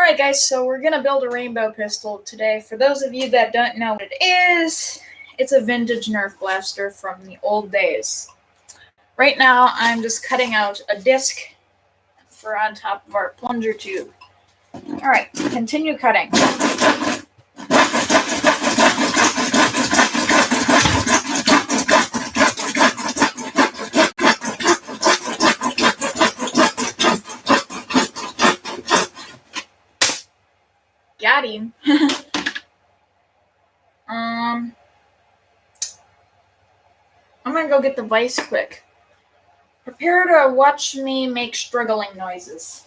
Alright guys, so we're gonna build a rainbow pistol today. For those of you that don't know what it is, it's a vintage Nerf blaster from the old days. Right now, I'm just cutting out a disc for on top of our plunger tube. Alright, continue cutting. Got him. I'm gonna go get the vise quick. Prepare to watch me make struggling noises.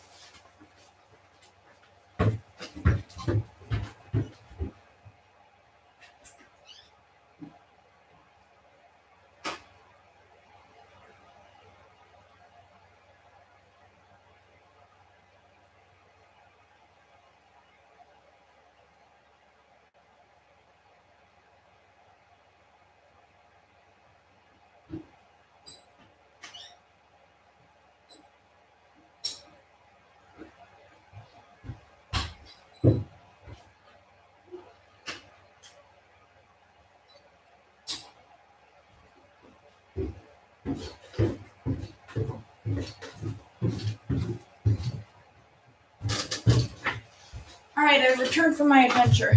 Alright, I've returned from my adventure.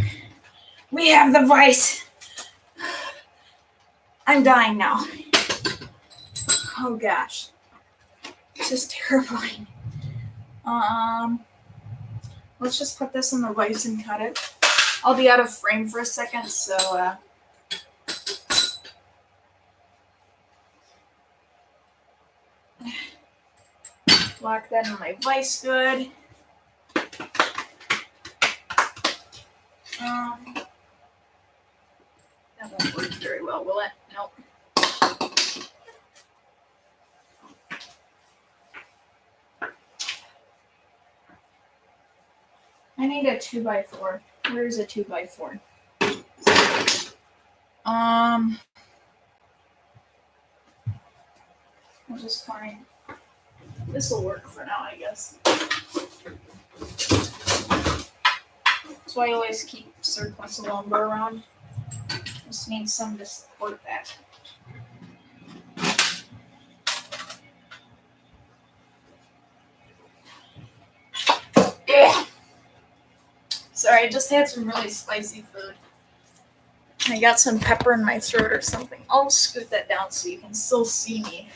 We have the vise. I'm dying now. Oh gosh. This is terrifying. Let's just put this in the vise and cut it. I'll be out of frame for a second, so lock that in my vise good. That won't work very well, will it? Nope. I need a 2x4. Where's a 2x4? I'll just find. This will work for now, I guess. That's why I always keep surplus of lumber around. Just need some to support that. Ugh. Sorry, I just had some really spicy food. I got some pepper in my throat or something. I'll scoot that down so you can still see me.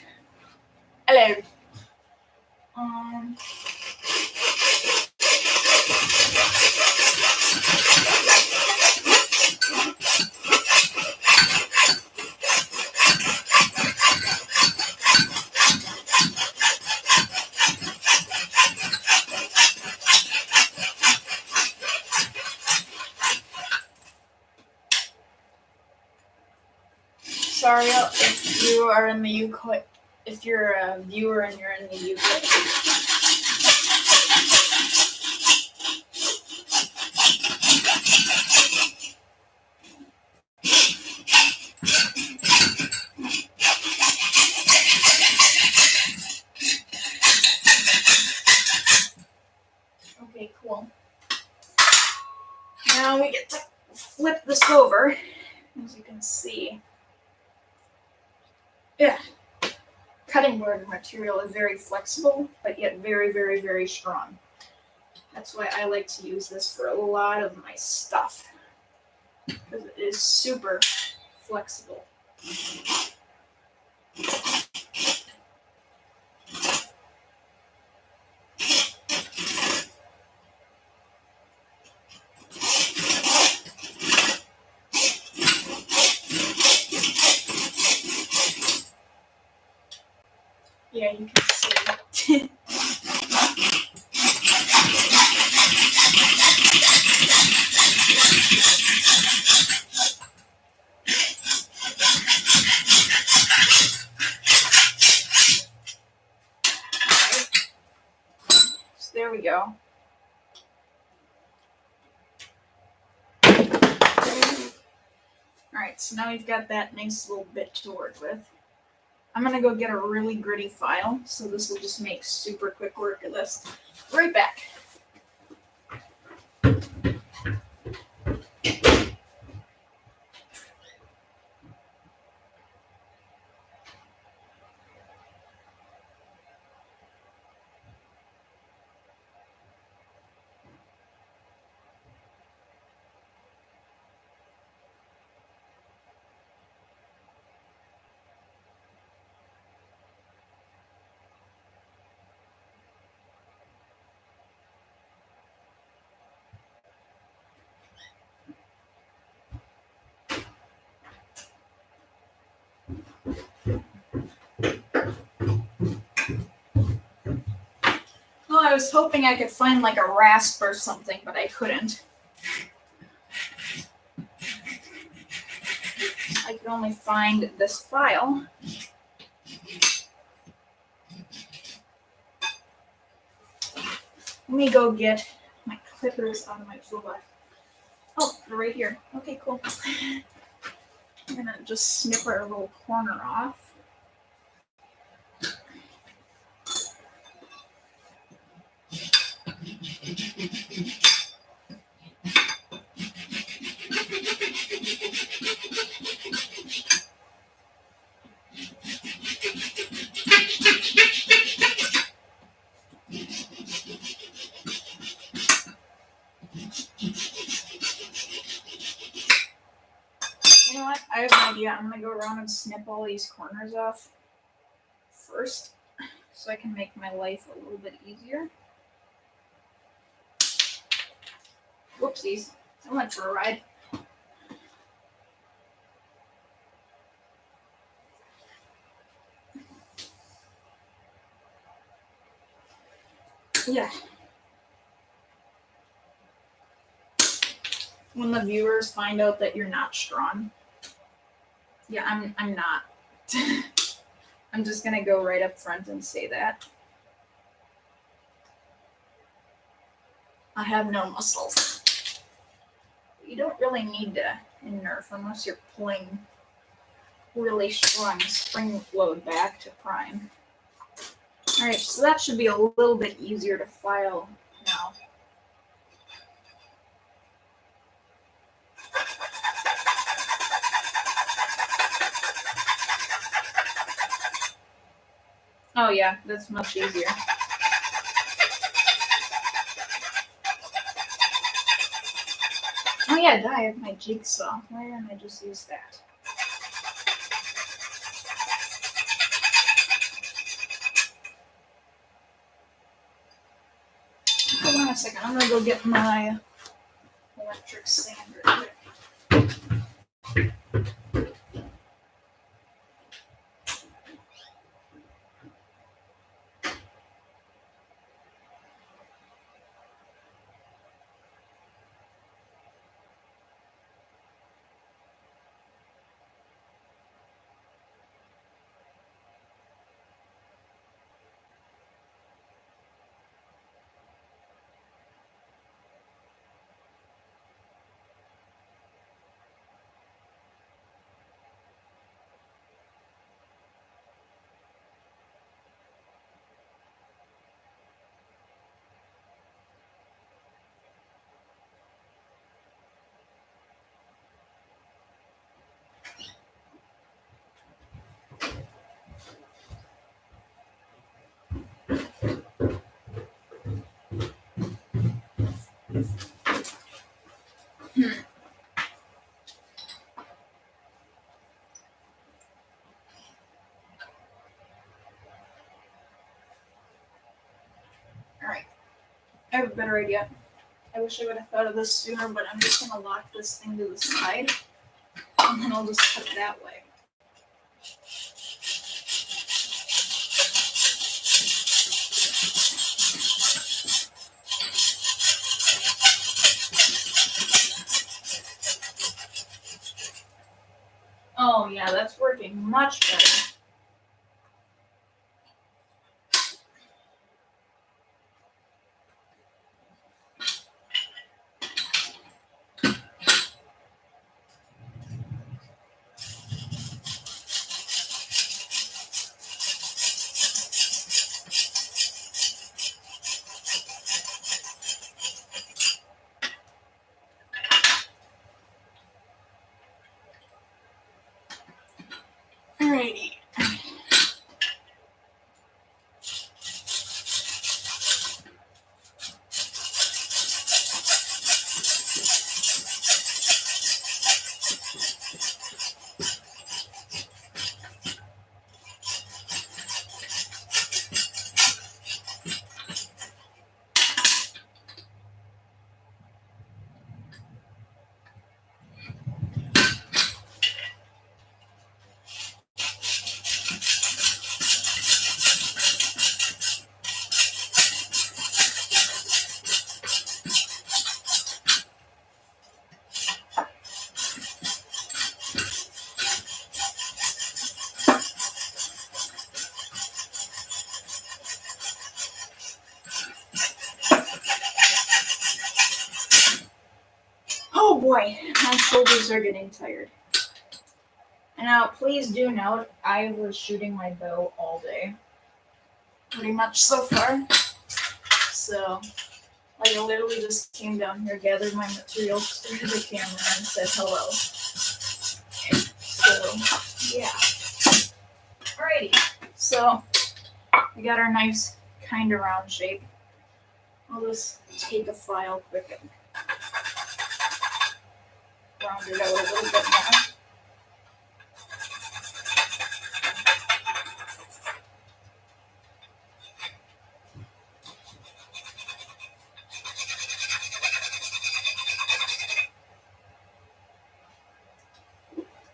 Hello. Sorry if you are in the UK. If you're a viewer and you're in the UK. Okay, cool. Now we get to flip this over, as you can see. Yeah. Cutting board material is very flexible, but yet very, very, very strong. That's why I like to use this for a lot of my stuff, because it is super flexible. Yeah, you can see. So there we go. Alright, so now we've got that nice little bit to work with. I'm going to go get a really gritty file, so this will just make super quick work of this. Right back. Well, I was hoping I could find like a rasp or something, but I couldn't. I could only find this file. Let me go get my clippers out of my toolbox. Oh, they're right here. Okay, cool. I'm gonna just snip our little corner off. You know what? I have an idea. I'm gonna go around and snip all these corners off first, so I can make my life a little bit easier. Whoopsies. I went for a ride. Yeah. When the viewers find out that you're not strong. Yeah, I'm not. I'm just gonna go right up front and say that. I have no muscles. You don't really need to in Nerf unless you're pulling really strong spring load back to prime. Alright, so that should be a little bit easier to file now. Oh yeah, that's much easier. Oh yeah, I have my jigsaw. Why didn't I just use that? Hold on a second, I'm gonna go get my electric sander. Alright, I have a better idea. I wish I would have thought of this sooner, but I'm just gonna lock this thing to the side, and then I'll just cut it that way. Oh yeah, that's working much better. Alrighty, boy, my shoulders are getting tired. And now, please do note, I was shooting my bow all day. Pretty much so far. So, like, I literally just came down here, gathered my materials, turned to the camera, and said hello. So, yeah. Alrighty. So, we got our nice, kind of round shape. I'll just take a file quick and round it out a little bit more.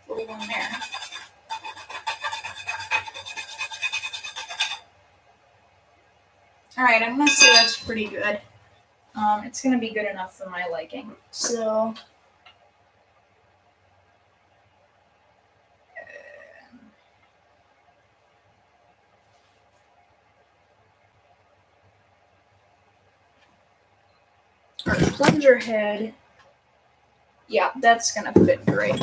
Little one there. Alright, I'm going to say that's pretty good. It's going to be good enough for my liking. So, our plunger head, yeah, that's going to fit great.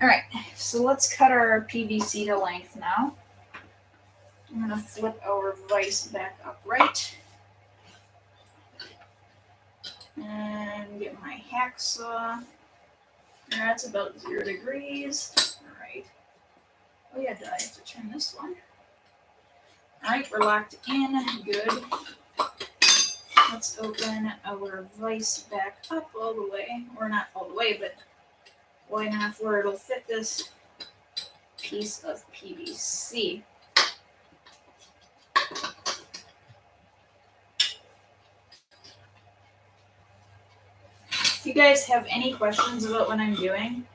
Alright, so let's cut our PVC to length now. I'm going to flip our vise back upright. And get my hacksaw. That's about 0 degrees. Alright. Oh yeah, I have to turn this one. Alright, we're locked in. Good. Let's open our vise back up all the way. Or not all the way, but wide enough where it'll fit this piece of PVC. If you guys have any questions about what I'm doing,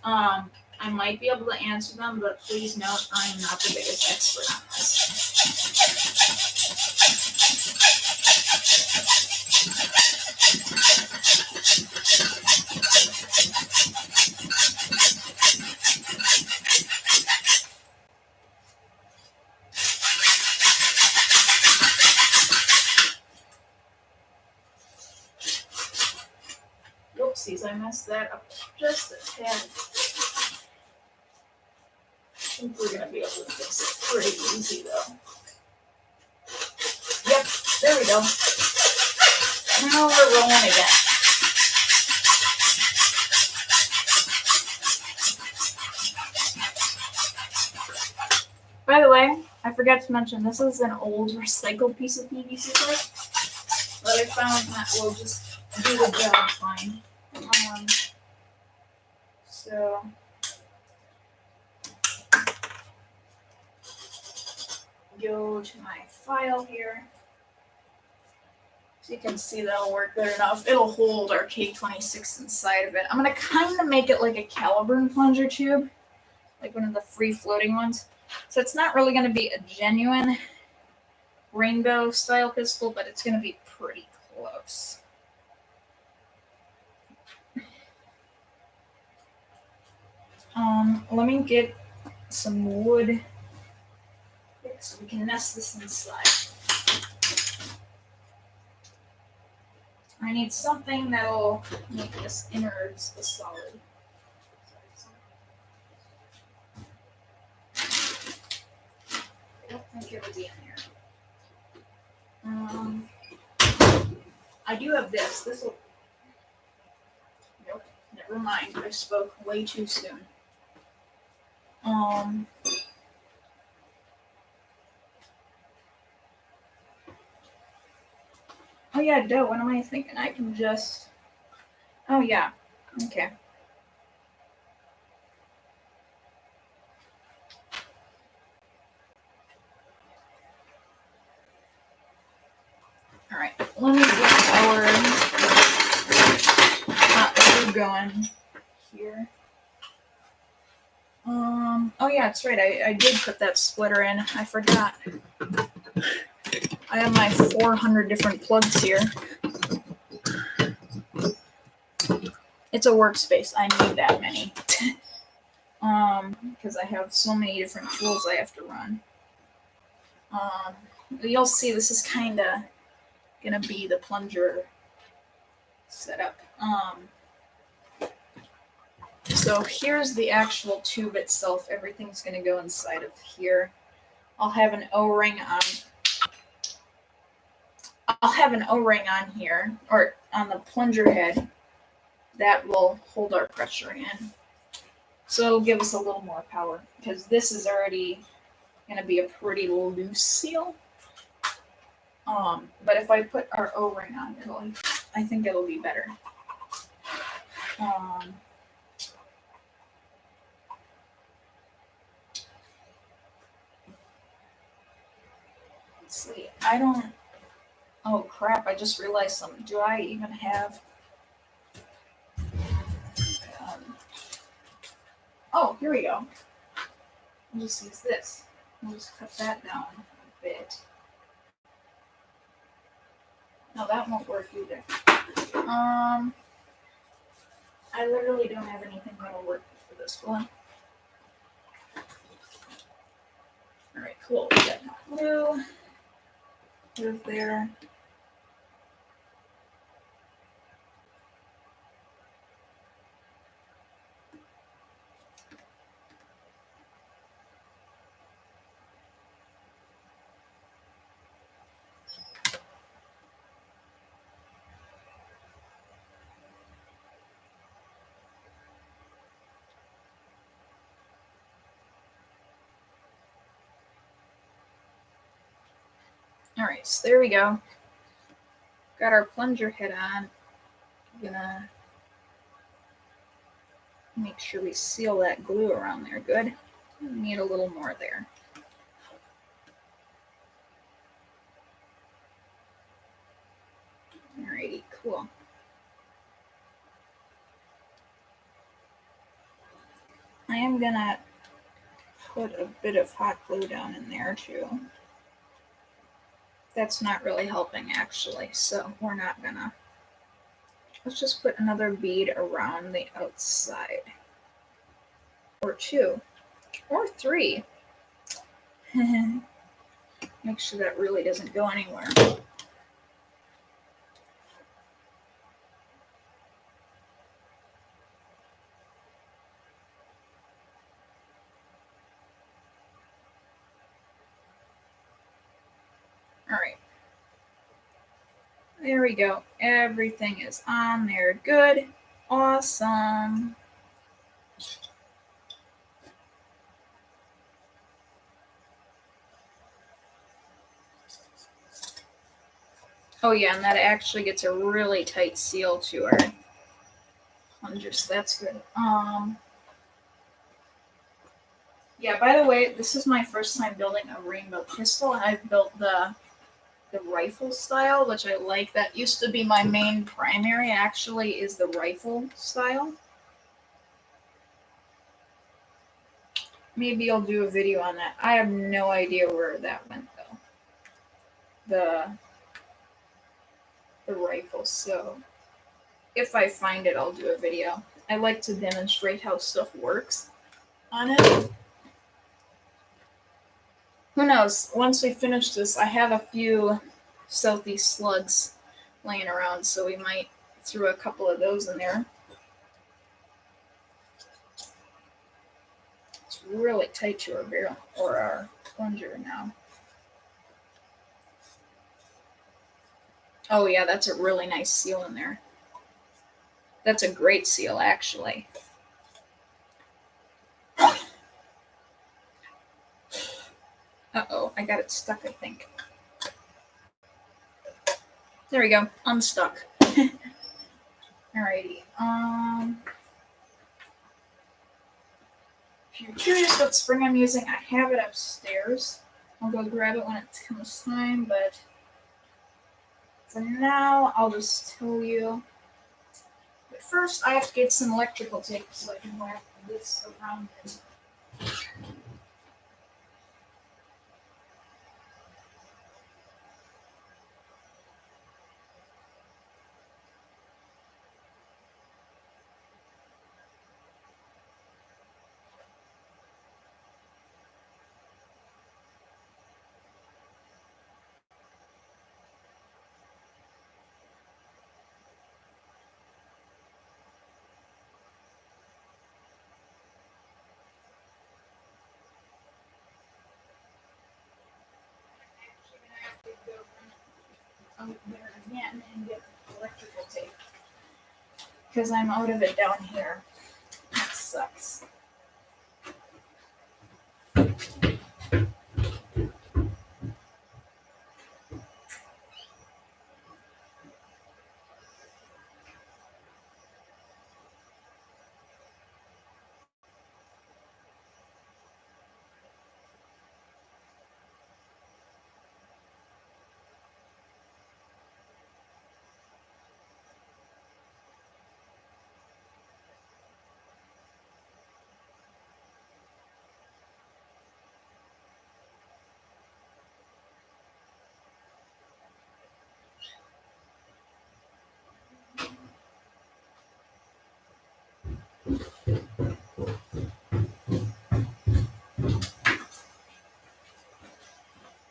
I might be able to answer them, but please note I'm not the biggest expert on this. Oopsies, I messed that up just a tad. I think we're going to be able to fix it pretty easy, though. Yep, there we go. Now we're rolling again. By the way, I forgot to mention, this is an old recycled piece of PVC pipe that I found that will just do the job fine. So go to my file here. So you can see that'll work good enough. It'll hold our K26 inside of it. I'm going to kind of make it like a Caliburn plunger tube, like one of the free floating ones. So it's not really going to be a genuine rainbow style pistol, but it's going to be pretty close. Let me get some wood so we can nest this inside. I need something that'll make this innards a solid. I don't think it'll be in here. I do have this. This will. Nope. Never mind. I spoke way too soon. Oh yeah, duh, what am I thinking? I can just... Oh yeah, okay. Alright, let me get our hot glue going here. Oh yeah, that's right, I did put that splitter in. I forgot. I have my 400 different plugs here. It's a workspace. I need that many. Because I have so many different tools I have to run. You'll see this is kind of gonna be the plunger setup. So here's the actual tube itself. Everything's gonna go inside of here. I'll have an O-ring on. I'll have an O-ring on here, or on the plunger head, that will hold our pressure in. So it'll give us a little more power, because this is already going to be a pretty loose seal. But if I put our O-ring on, I think it'll be better. Let's see. Oh crap! I just realized something. Do I even have? Oh, here we go. We'll just use this. We'll just cut that down a bit. No, that won't work either. I literally don't have anything that'll work for this one. Alright, cool. We got glue. Move there. Alright, so there we go. Got our plunger head on. I'm gonna make sure we seal that glue around there good. We need a little more there. Alrighty, cool. I am gonna put a bit of hot glue down in there too. That's not really helping actually, so we're not gonna. Let's just put another bead around the outside. Or 2. Or 3. Make sure that really doesn't go anywhere. Alright. There we go. Everything is on there. Good. Awesome. Oh yeah, and that actually gets a really tight seal to our plunger, so that's good. Yeah, by the way, this is my first time building a rainbow pistol, and I've built the rifle style, which I like. That used to be my main primary, actually, is the rifle style. Maybe I'll do a video on that. I have no idea where that went, though. The rifle, so if I find it, I'll do a video. I like to demonstrate how stuff works on it. Who knows? Once we finish this, I have a few Southeast slugs laying around, so we might throw a couple of those in there. It's really tight to our barrel, or our plunger now. Oh yeah, that's a really nice seal in there. That's a great seal, actually. Uh-oh, I got it stuck, I think. There we go, unstuck. Alrighty, if you're curious what spring I'm using, I have it upstairs. I'll go grab it when it comes time, but for now, I'll just tell you. But first, I have to get some electrical tape so I can wrap this around it. out there again and get electrical tape. Because I'm out of it down here. That sucks.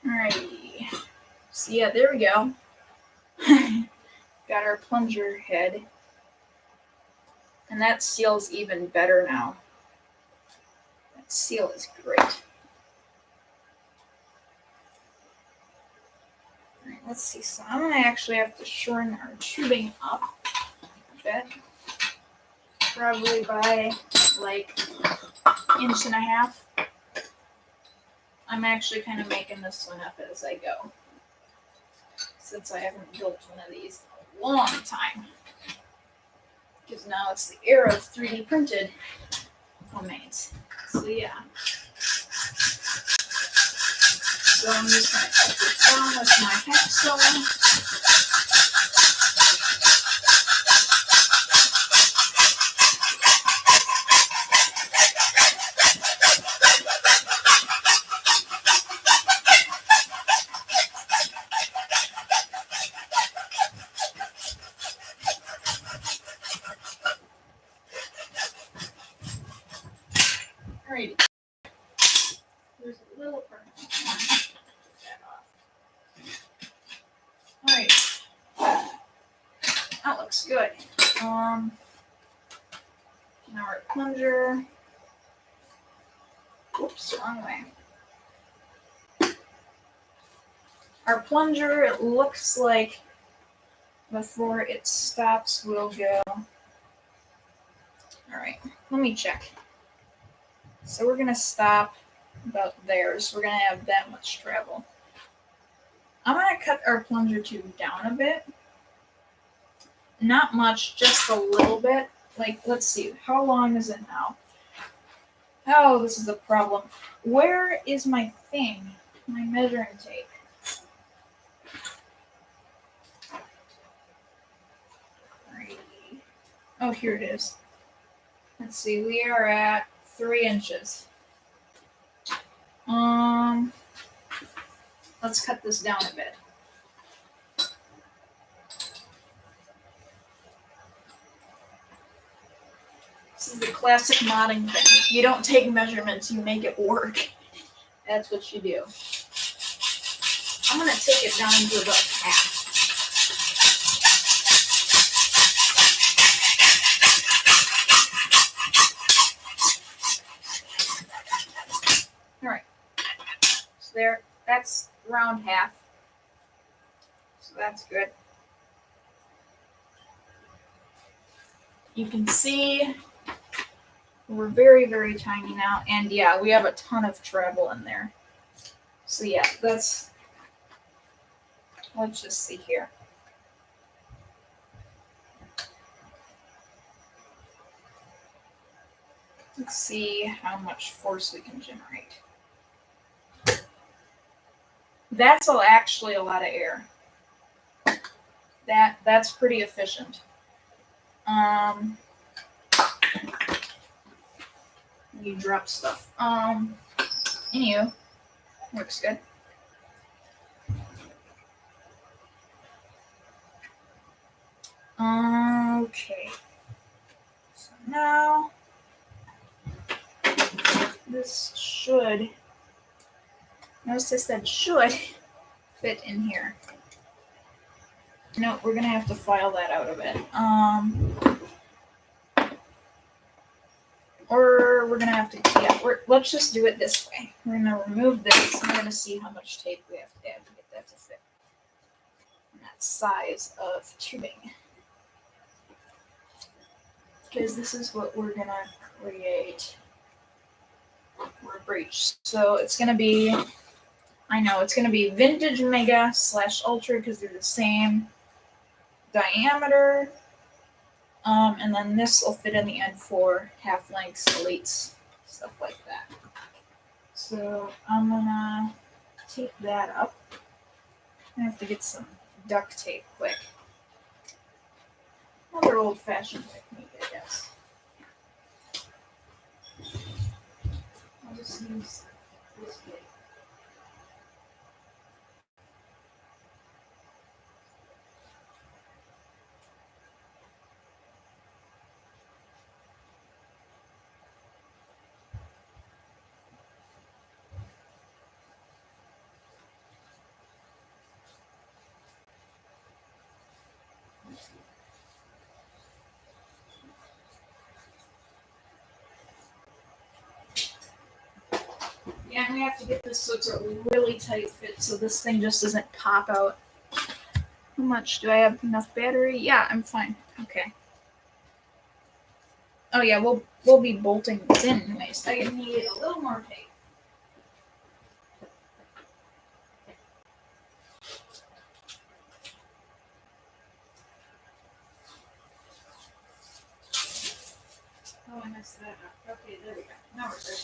Alrighty. So yeah, there we go. Got our plunger head. And that seal's even better now. That seal is great. Alright, let's see. So I'm gonna actually have to shorten our tubing up a bit. Probably by like 1.5 inches. I'm actually kind of making this one up as I go, since I haven't built one of these in a long time. Because now it's the era of 3D printed homemades. So yeah. So I'm just going to cut this down with my hacksaw. Alrighty. There's a little part. Alright. That looks good. Now our plunger. Oops, wrong way. Our plunger, it looks like before it stops, we'll go. Alright, let me check. So we're going to stop about there. So we're going to have that much travel. I'm going to cut our plunger tube down a bit. Not much, just a little bit. Like, let's see. How long is it now? Oh, this is a problem. Where is my thing? My measuring tape. Oh, here it is. Let's see. We are at 3 inches. Let's cut this down a bit. This is the classic modding thing. You don't take measurements, you make it work. That's what you do. I'm going to take it down to about half. Alright. So there, that's around half. So that's good. You can see we're very, very tiny now. And yeah, we have a ton of travel in there. So yeah, let's just see here. Let's see how much force we can generate. That's actually a lot of air. That's pretty efficient. You drop stuff. Anywho, works good. Okay. So now this should. Notice I said should fit in here. No, we're gonna have to file that out a bit. Or we're gonna have to, yeah, let's just do it this way. We're gonna remove this. I'm gonna see how much tape we have to add to get that to fit. And that size of tubing. Because this is what we're gonna create for breech. So it's gonna be, I know it's gonna be vintage mega / ultra because they're the same diameter. And then this will fit in the end for half lengths, elites, stuff like that. So I'm gonna tape that up. I have to get some duct tape quick. Another old-fashioned technique, I guess. I'll just use this bit. Yeah, and we have to get this so it's a really tight fit so this thing just doesn't pop out. How much? Do I have enough battery? Yeah, I'm fine. Okay. Oh yeah, we'll be bolting this in anyways. I need a little more tape. Oh, I messed that up. Okay, there we go. Now we're good.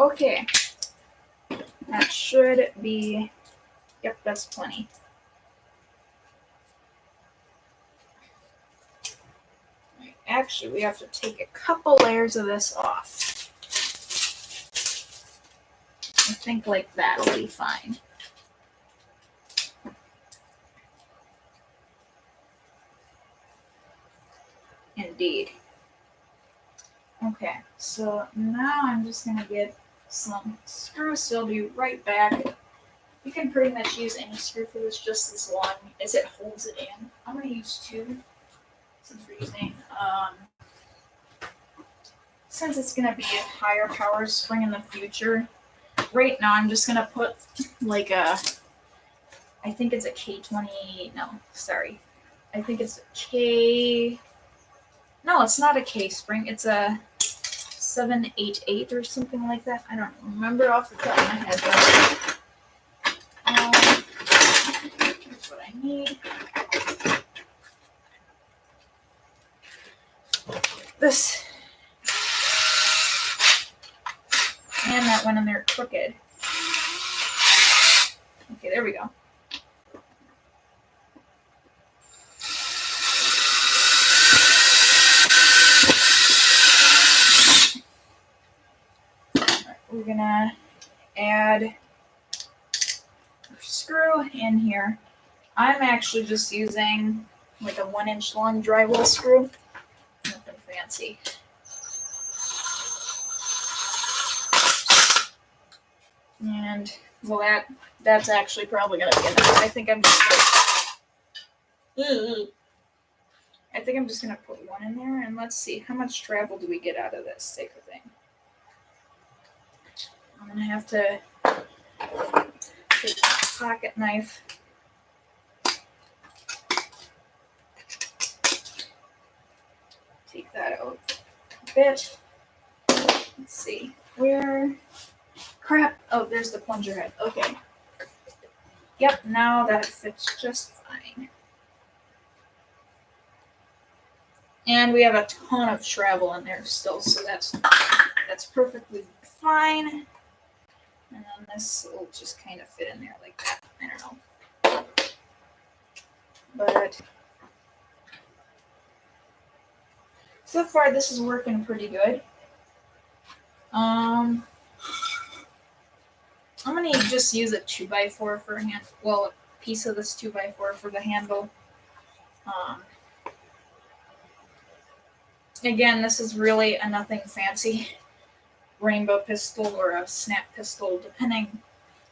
Okay. That should be, yep, that's plenty. Actually, we have to take a couple layers of this off. I think like that'll be fine. Indeed. Okay, so now I'm just gonna get some screws, so I'll be right back. You can pretty much use any screw for this, just as long as it holds it in. I'm gonna use 2 since we're using, since it's gonna be a higher power spring in the future. Right now, I'm just gonna put like a, I think it's a K20. No, sorry, I think it's a K. No, it's not a K spring. It's a 788 or something like that. I don't remember off the top of my head. But, here's what I need. This. And that went in there crooked. Okay, there we go. We're gonna add a screw in here. I'm actually just using like a 1-inch long drywall screw. Nothing fancy. And well, that's actually probably gonna be enough. I think I'm just gonna put 1 in there, and let's see how much travel do we get out of this type of thing. I'm gonna have to take a pocket knife. Take that out a bit. Let's see. Where? Crap. Oh, there's the plunger head. Okay. Yep, now that fits just fine. And we have a ton of travel in there still, so that's perfectly fine. And then this will just kind of fit in there like that. I don't know. But so far this is working pretty good. I'm gonna just use a 2x4 for a hand. Well, a piece of this 2x4 for the handle. Again, this is really a nothing fancy. rainbow pistol or a snap pistol, depending.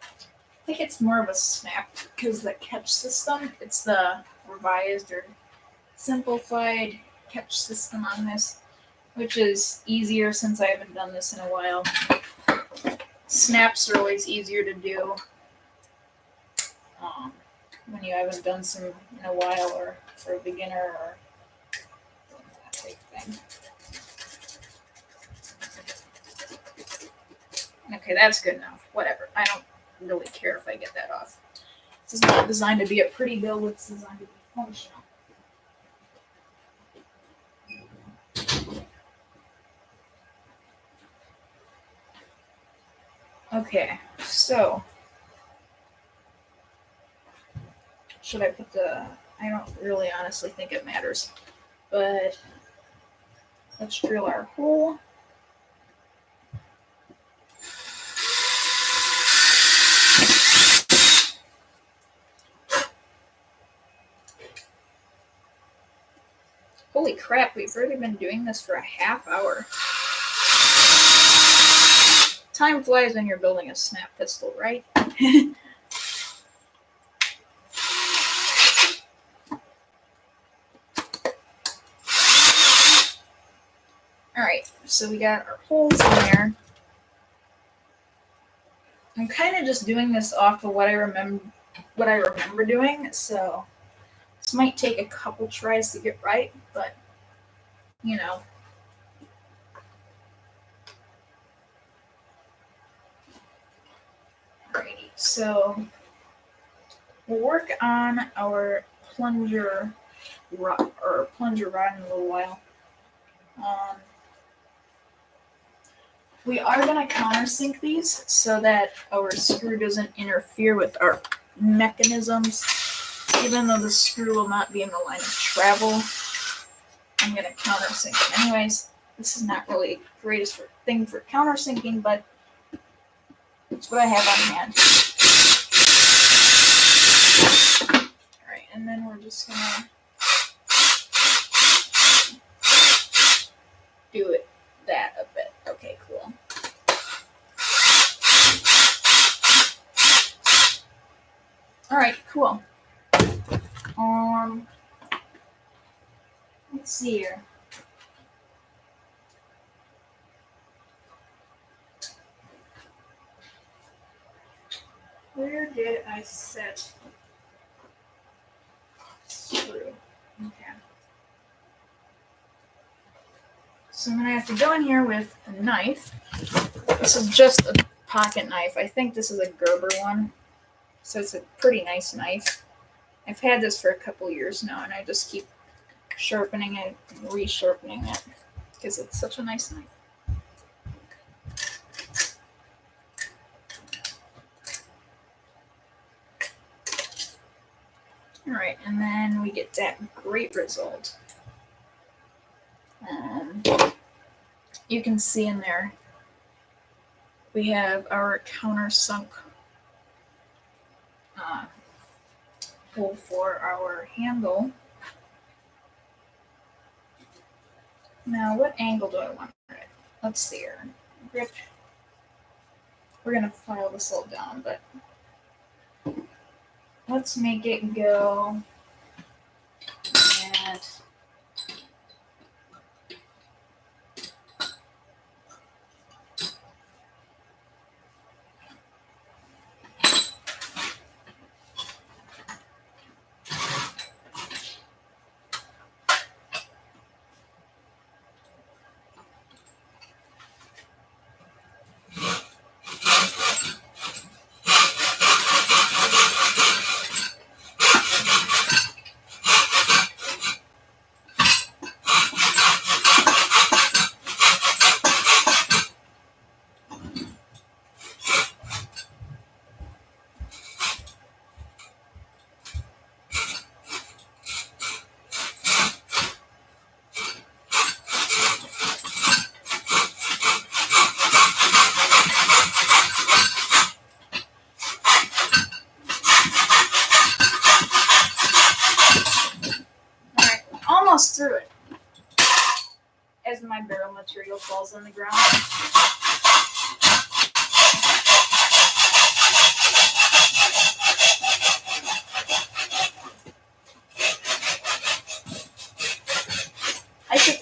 I think it's more of a snap because the catch system, it's the revised or simplified catch system on this, which is easier since I haven't done this in a while. Snaps are always easier to do when you haven't done some in a while, or for a beginner, or that type thing. Okay, that's good enough. Whatever. I don't really care if I get that off. This is not designed to be a pretty build, it's designed to be functional. Okay, so should I put the, I don't really honestly think it matters, but let's drill our hole. Holy crap, we've already been doing this for a half hour. Time flies when you're building a snap pistol, right? Alright, so we got our holes in there. I'm kind of just doing this off of what I remember doing, so this might take a couple tries to get right, but you know. Alrighty, so we'll work on our plunger rod in a little while. We are going to countersink these so that our screw doesn't interfere with our mechanisms. Even though the screw will not be in the line of travel, I'm going to countersink it anyways. This is not really the greatest thing for countersinking, but it's what I have on hand. Alright, and then we're just going to do it that a bit. Okay, cool. Alright, cool. Let's see here. Where did I set screw? Okay. So I'm going to have to go in here with a knife. This is just a pocket knife. I think this is a Gerber one. So it's a pretty nice knife. I've had this for a couple years now, and I just keep sharpening it and resharpening it because it's such a nice knife. Alright, and then we get that great result. You can see in there we have our countersunk hole for our handle. Now, what angle do I want it? Let's see here. Grip. We're going to file this all down, but let's make it go at almost through it as my barrel material falls on the ground.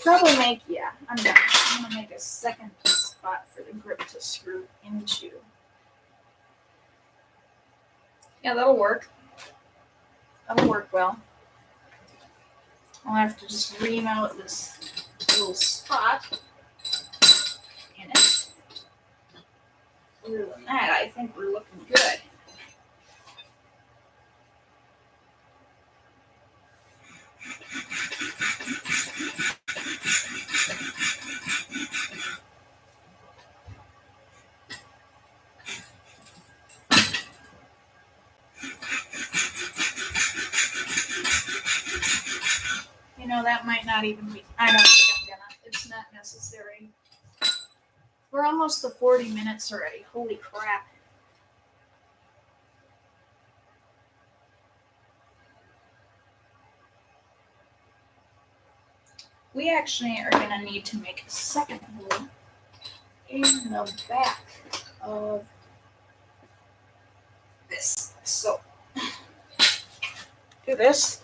probably make, yeah, I'm done. I'm going to make a second spot for the grip to screw into. Yeah, that'll work. That'll work well. I'll have to just ream out this little spot in it. Other than that, I think we're looking good. You know, that might not even be, I don't think I'm gonna, it's not necessary. We're almost to 40 minutes already. Holy crap. We actually are going to need to make a second hole in the back of this. So, do this.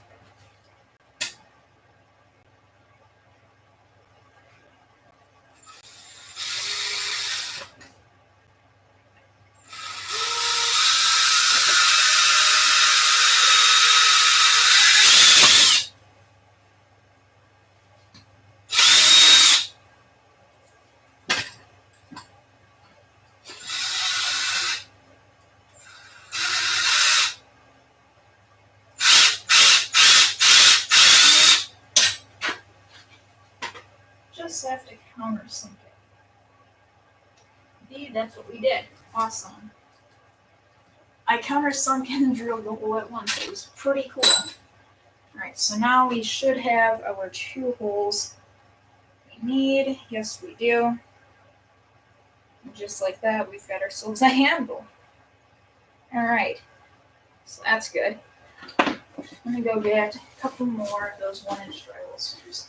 Just have to countersink it. Indeed, that's what we did. Awesome. I countersunk and drilled the hole at once. It was pretty cool. Alright, so now we should have our 2 holes we need. Yes, we do. And just like that, we've got ourselves a handle. Alright, so that's good. I'm going to go get a couple more of those 1-inch drywall screws.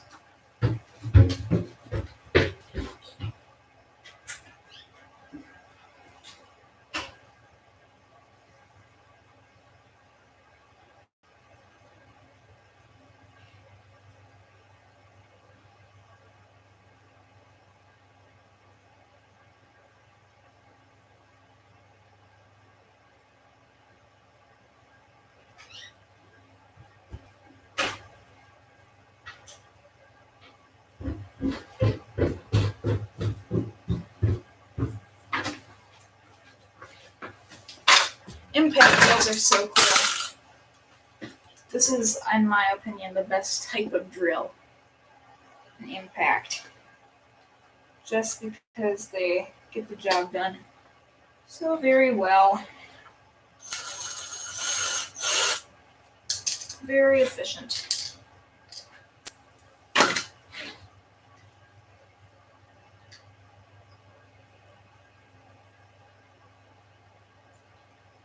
Impact drills are so cool. This is, in my opinion, the best type of drill. An impact. Just because they get the job done so very well. Very efficient.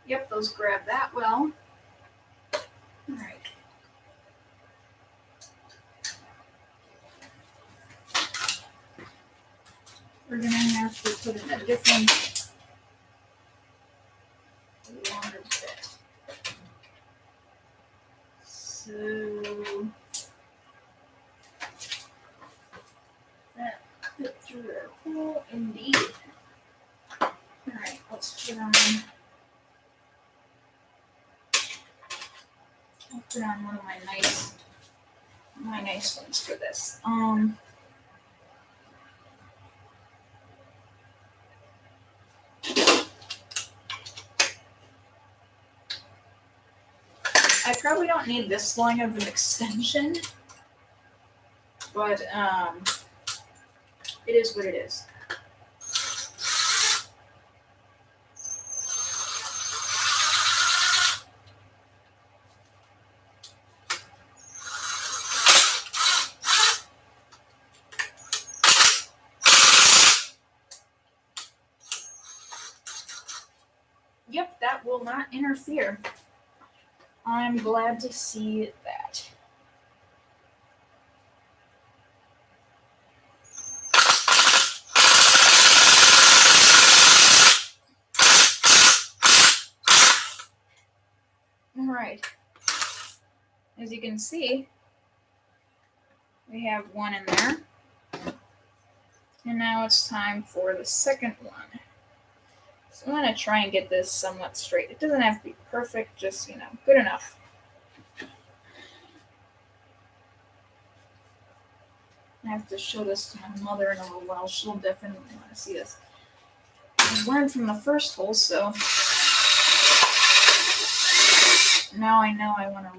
Yep, those grab that well. Alright. We're going to have to put in a different longer bit. So that fit through our hole indeed. Alright, let's put on, I'll put on one of my nice ones for this. I probably don't need this long of an extension, but it is what it is. Yep, that will not interfere. I'm glad to see that. All right. As you can see, we have one in there. And now it's time for the second one. So I'm going to try and get this somewhat straight. It doesn't have to be perfect, just, good enough. I have to show this to my mother in a little while. She'll definitely want to see this. I learned from the first hole, so now I know I want to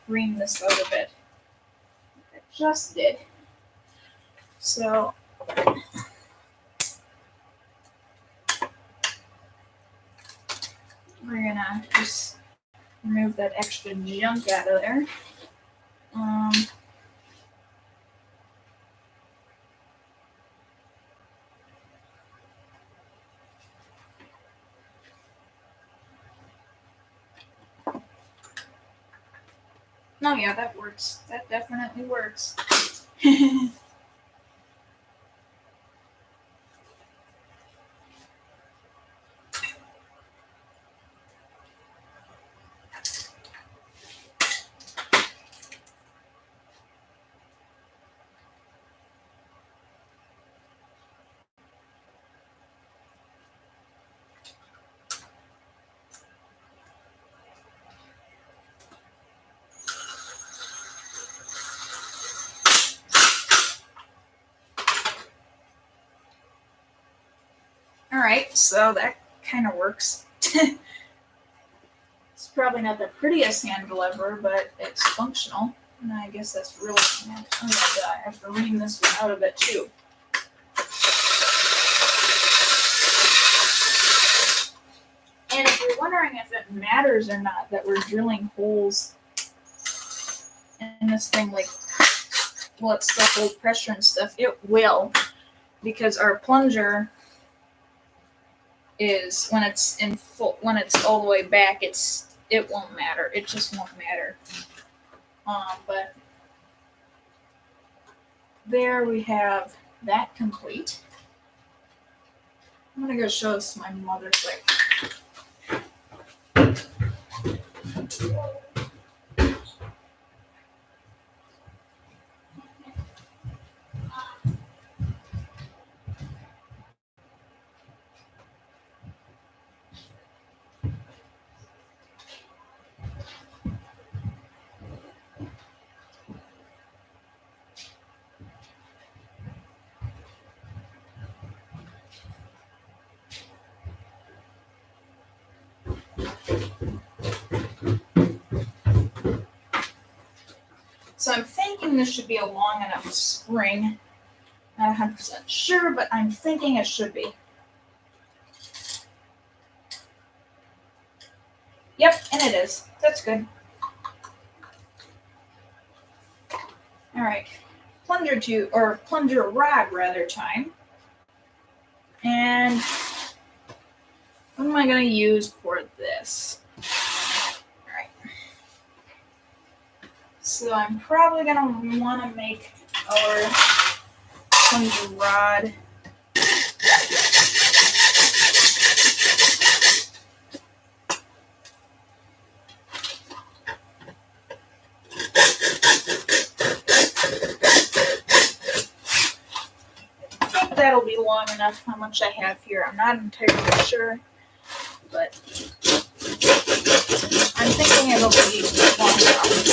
ream this out a bit. I just did. So we're gonna just remove that extra junk out of there. No, yeah, that works. That definitely works. Alright, so that kind of works. It's probably not the prettiest handle ever, but it's functional. And I guess that's really good. Oh, I have to ream this one out of it too. And if you're wondering if it matters or not that we're drilling holes in this thing, like, well, it's the hold pressure and stuff, it will, because our plunger is when it's in full, when it's all the way back, it won't matter. It just won't matter. But there we have that complete. I'm gonna go show this to my mother quick. So I'm thinking this should be a long enough spring. Not 100% sure, but I'm thinking it should be. Yep, and it is. That's good. All right, plunger rod rather time. And what am I going to use for this? All right. So I'm probably going to want to make our plunger rod that'll be long enough. How much I have here, I'm not entirely sure, but I'm thinking it'll be long enough.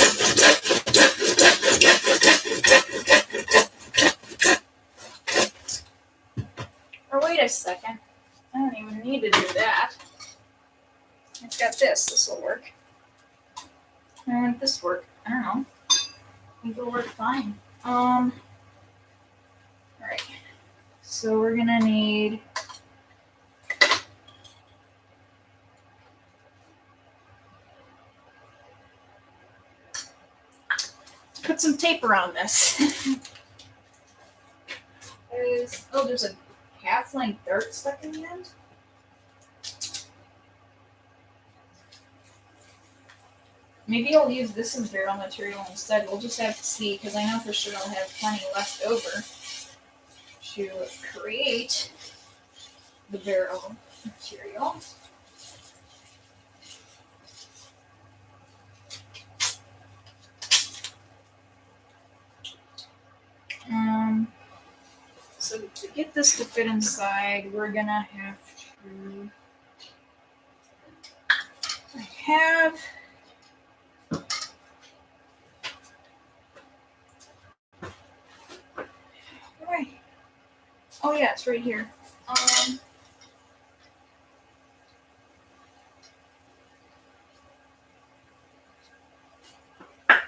Or wait a second, I don't even need to do that. I've got this. This will work. Why won't this work? I don't know. I think it'll work fine. All right. So we're gonna need to put some tape around this. There's a half-length dart stuck in the end. Maybe I'll use this as barrel material instead. We'll just have to see, because I know for sure I'll have plenty left over to create the barrel material. So to get this to fit inside, we're gonna have to have right. Oh yeah, it's right here.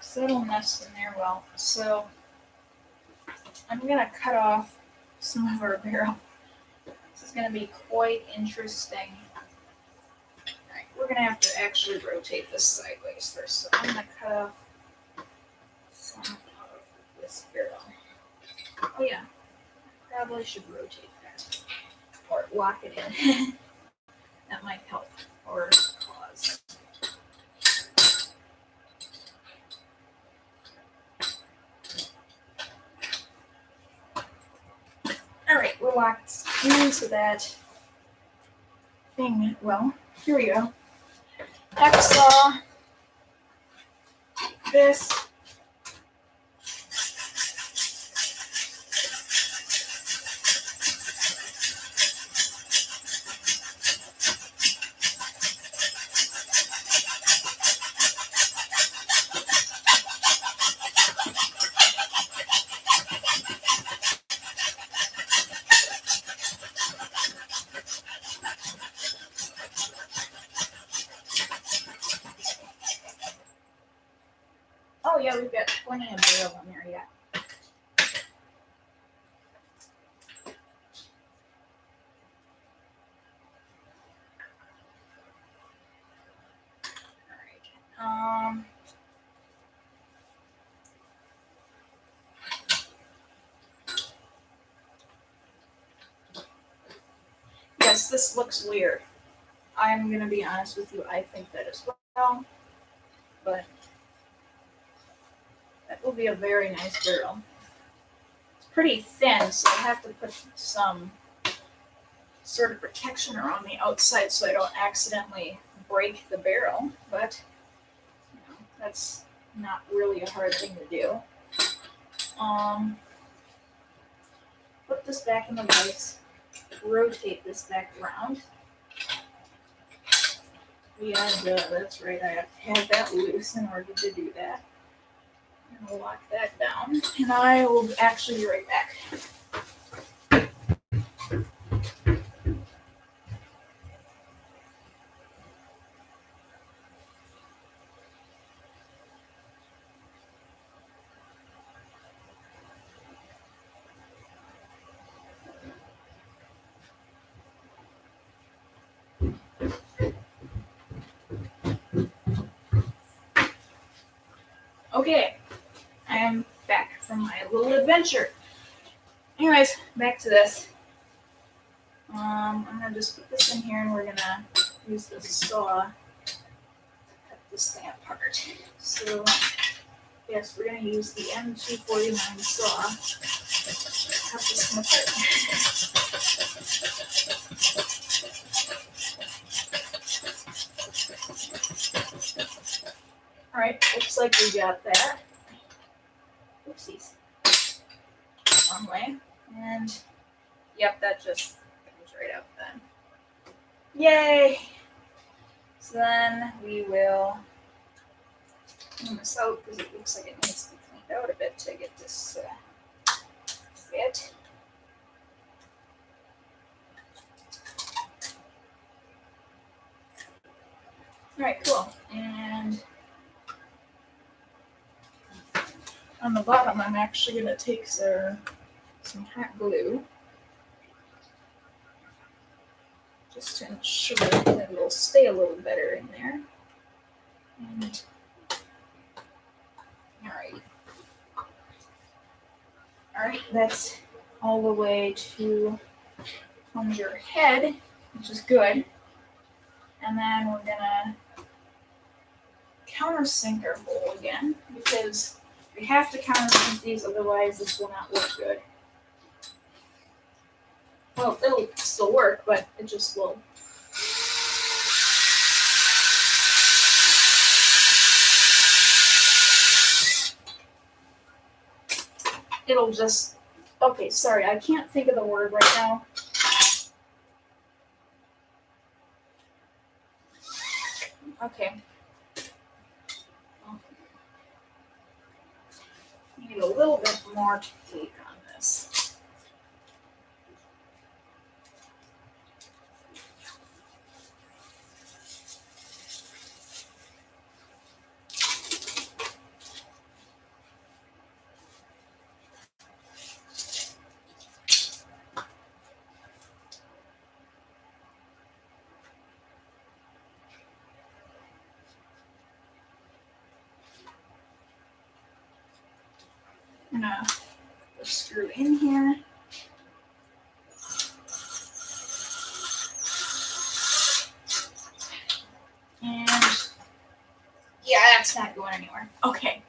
So it'll nest in there well. So I'm gonna cut off some of our barrel. This is gonna be quite interesting. Alright, we're gonna have to actually rotate this sideways first. So I'm gonna cut off some of this barrel. Oh yeah, probably should rotate that. Or lock it in. That might help. Or cause. Alright, we're locked into that thing. Well, here we go. Hacksaw. This. Oh yeah, we've got plenty of barrel in there yet. Alright. Yes, this looks weird. I'm gonna be honest with you, I think that as well. But that will be a very nice barrel. It's pretty thin, so I have to put some sort of protection around the outside so I don't accidentally break the barrel. But that's not really a hard thing to do. Put this back in the vise. Rotate this back around. That's right, I have to have that loose in order to do that. I'm going to lock that down, and I will actually be right back. Okay, I am back from my little adventure. Anyways, back to this. I'm gonna just put this in here, and we're gonna use this saw to cut this thing apart. So, yes, we're gonna use the M249 saw to cut this thing apart. Alright, looks like we got that. Oopsies. Wrong way. And, yep, that just comes right out then. Yay! So then we will clean this out because it looks like it needs to be cleaned out a bit to get this fit. Alright, cool. And on the bottom, I'm actually going to take some hot glue just to ensure that it'll stay a little better in there. And alright, that's all the way to plunger head, which is good. And then we're gonna countersink our hole again because we have to countersink these, otherwise this will not look good. Well, it'll still work, but it just will. It'll just Okay, sorry, I can't think of the word right now. Okay. Need a little bit more to take on this. I'm gonna put the screw in here. And yeah, that's not going anywhere. Okay.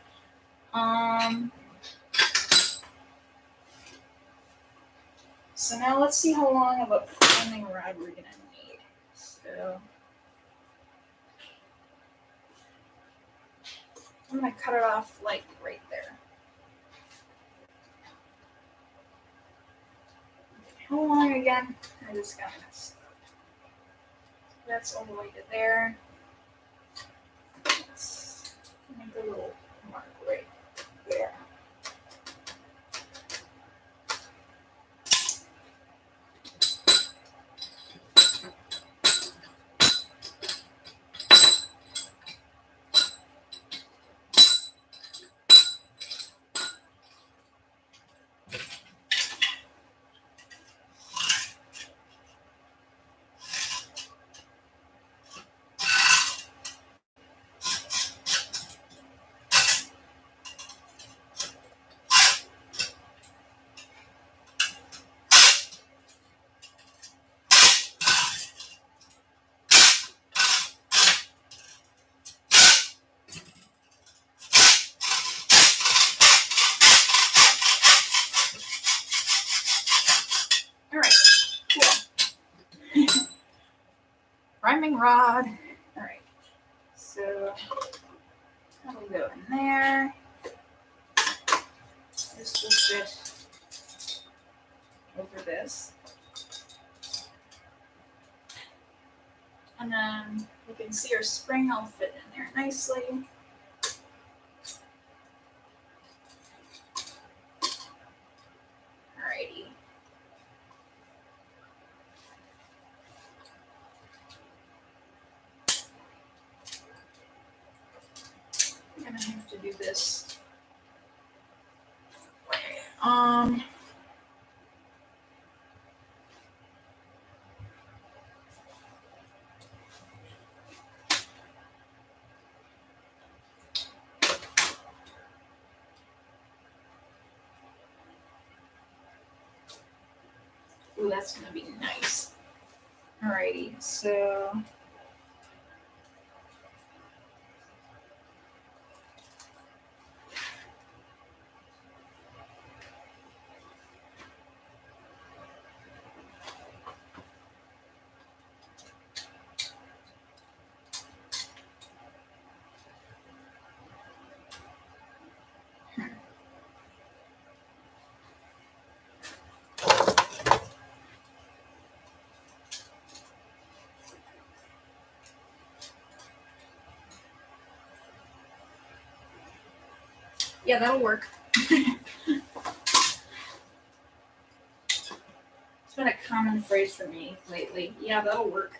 So now let's see how long of a priming rod we're gonna need. So I'm gonna cut it off like right there. How long again? I just got messed up. That's all the way to there. Let's make a little mark right there. Alright, cool. Priming rod. Alright, so that'll go in there. This will fit over this. And then you can see our spring will fit in there nicely. Alrighty. I'm gonna have to do this. Ooh, that's gonna be nice. Alrighty, so yeah, that'll work. It's been a common phrase for me lately. Yeah, that'll work.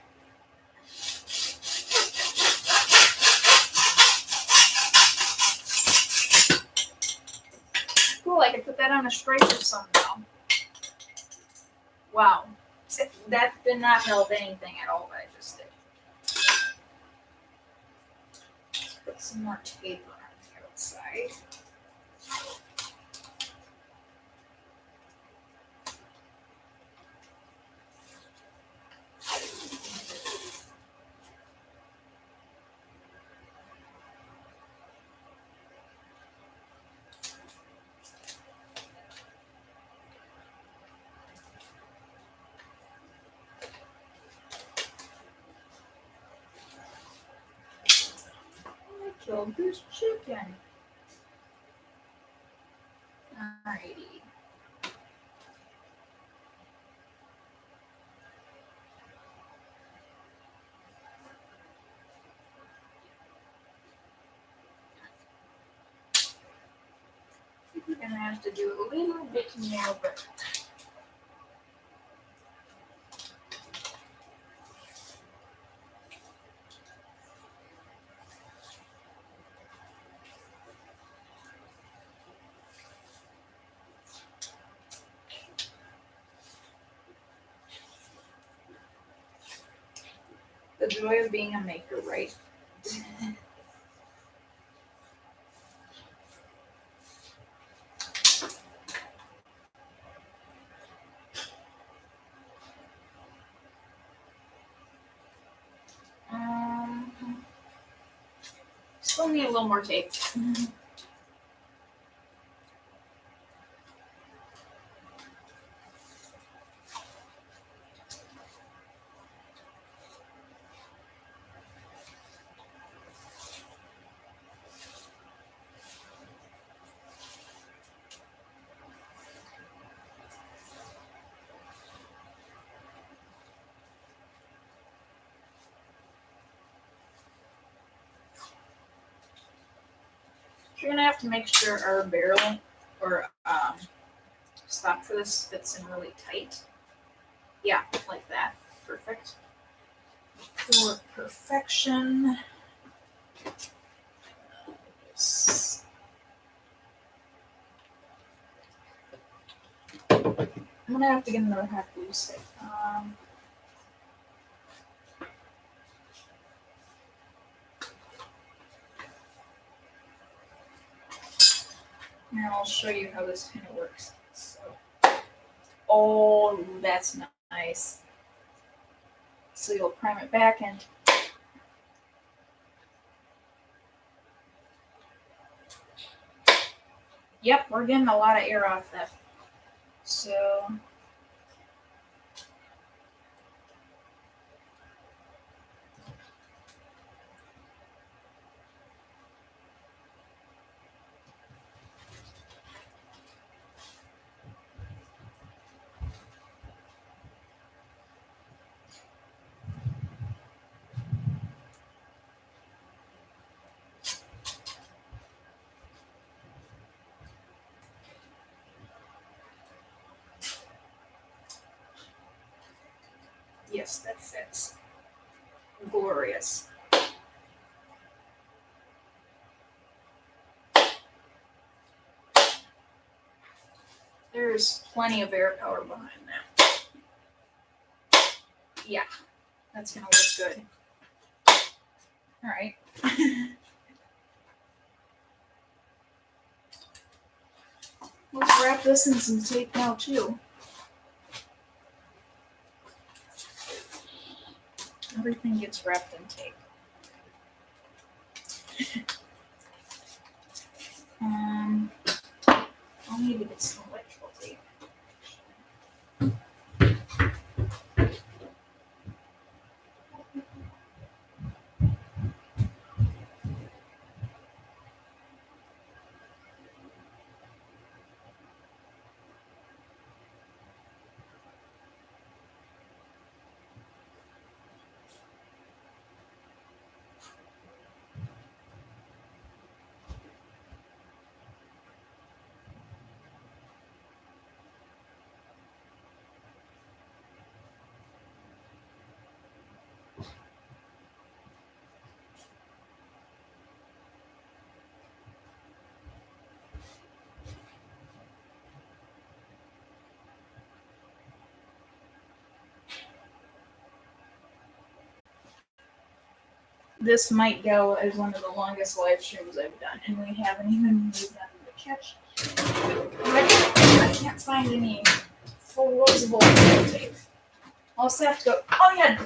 Cool, I could put that on a striper somehow. Wow. That did not help anything at all, but I just did. Put some more tape around the outside. Killed this chicken. Alrighty. gonna have to do a little bit more, but the joy of being a maker, right? Still need a little more tape. We're gonna have to make sure our barrel or stop for this fits in really tight. Yeah, like that. Perfect. For perfection. I'm gonna have to get another half glue stick. And I'll show you how this kind of works. So, oh, that's nice. So you'll prime it back and yep, we're getting a lot of air off that. So yes, that fits. Glorious. There's plenty of air power behind that. Yeah, that's gonna look good. All right. Let's wrap this in some tape now too. Everything gets wrapped in tape. I'll need to get some electrical tape. This might go as one of the longest live streams I've done, and we haven't even moved on to the catch. I can't find any full rolls of old tape. I'll also have to go. Oh yeah,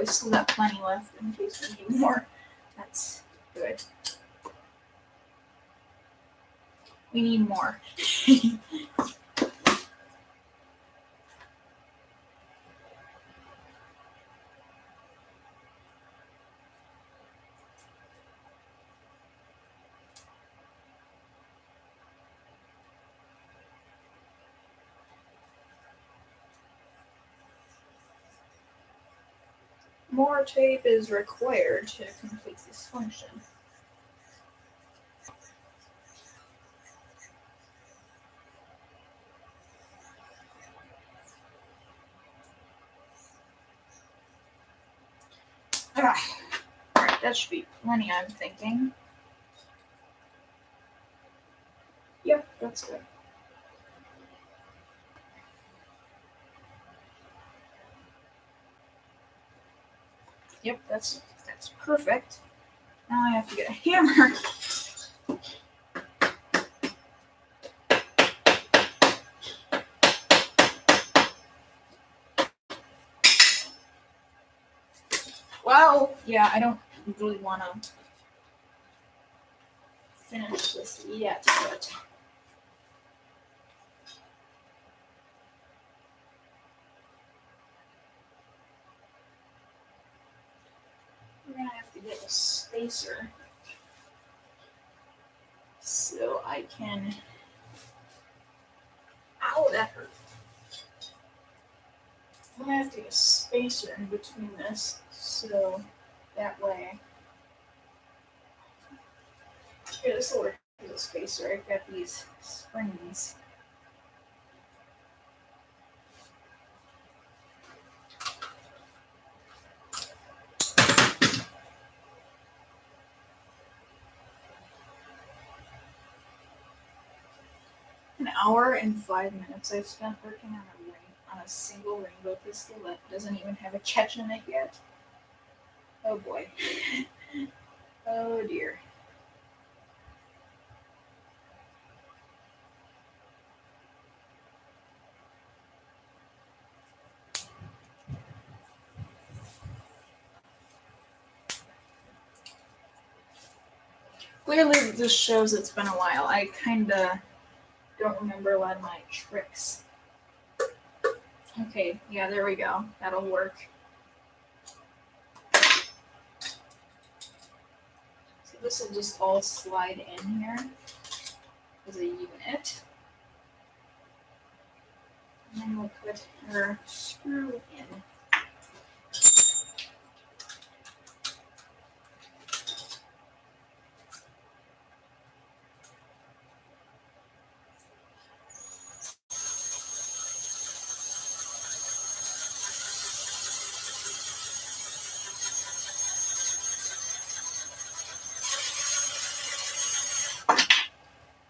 I still got plenty left in case we need more. That's good. We need more. More tape is required to complete this function. Alright, that should be plenty, I'm thinking. Yep, that's good. Yep, that's perfect. Now I have to get a hammer. Well, yeah, I don't really want to finish this yet, but we're gonna have to get a spacer so I can. Ow, that hurt. I'm gonna have to get a spacer in between this so that way. Here, this will work as a spacer. I've got these springs. An hour and 5 minutes I've spent working on a single rainbow pistol that doesn't even have a catch in it yet. Oh boy. Oh dear. Clearly this shows it's been a while. I kinda don't remember a lot of my tricks. Okay, yeah, there we go. That'll work. So this will just all slide in here as a unit. And then we'll put our screw in.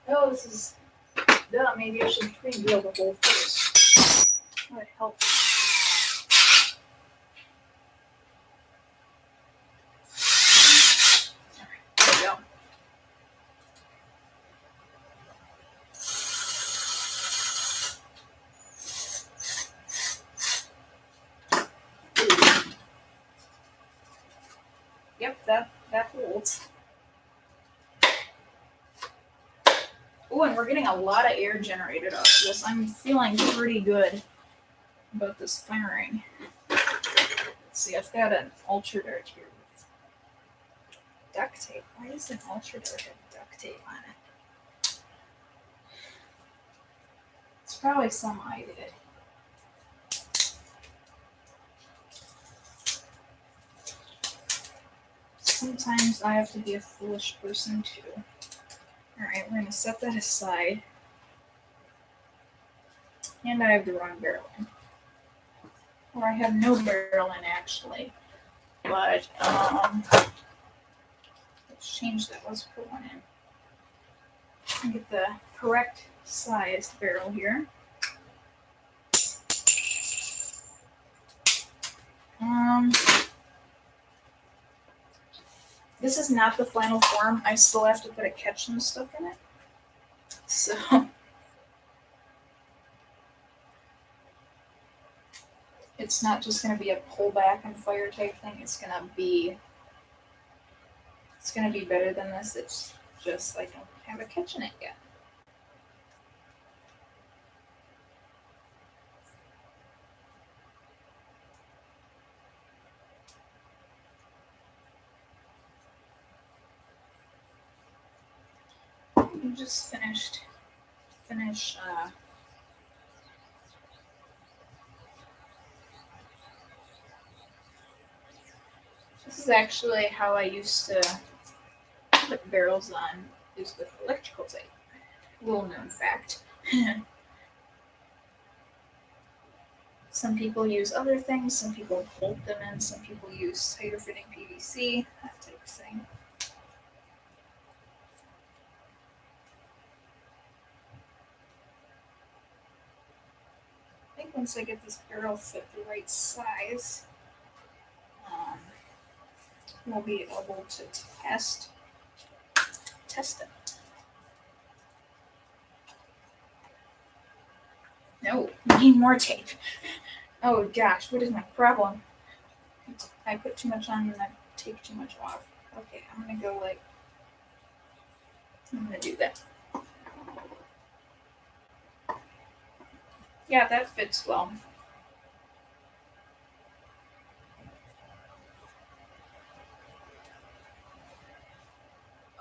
Oh, this is dumb. Maybe I should pre-drill the hole first. That would help. There we go. Yep, that holds. Oh, and we're getting a lot of air generated off of this. I'm feeling pretty good about this firing. Let's see, I've got an ultra dart here with duct tape. Why does an ultra dart have duct tape on it? It's probably some I did. Sometimes I have to be a foolish person too. Alright, we're going to set that aside. And I have the wrong barrel in. Or I have no barrel in actually. But, let's change that. Let's put one in. And get the correct sized barrel here. This is not the final form. I still have to put a catch and stuff in it. So, It's not just going to be a pull back and fire type thing. It's going to be better than this. It's just I don't have a catch in it yet. You just finish this is actually how I used to put barrels on, is with electrical tape. Little known fact. Some people use other things, some people bolt them in, some people use tighter fitting PVC, that type of thing. I think once I get this barrel fit the right size, we'll be able to test it. No, we need more tape. Oh gosh, what is my problem? I put too much on and I take too much off. Okay, I'm gonna do that. Yeah, that fits well.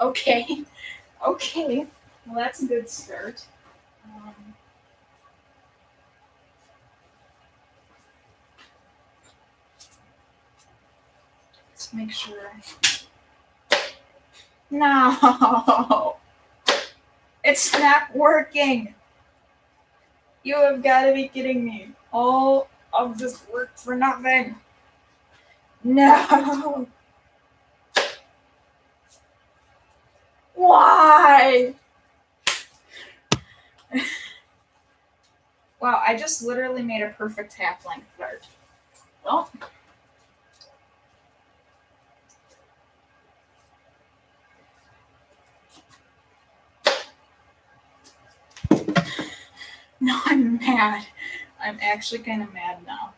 Okay, okay. Well, that's a good start. Let's make sure. No, it's not working. You have got to be kidding me. All of this work for nothing. No. Why? Wow, I just literally made a perfect half-length dart. Well, no, I'm mad. I'm actually kind of mad now.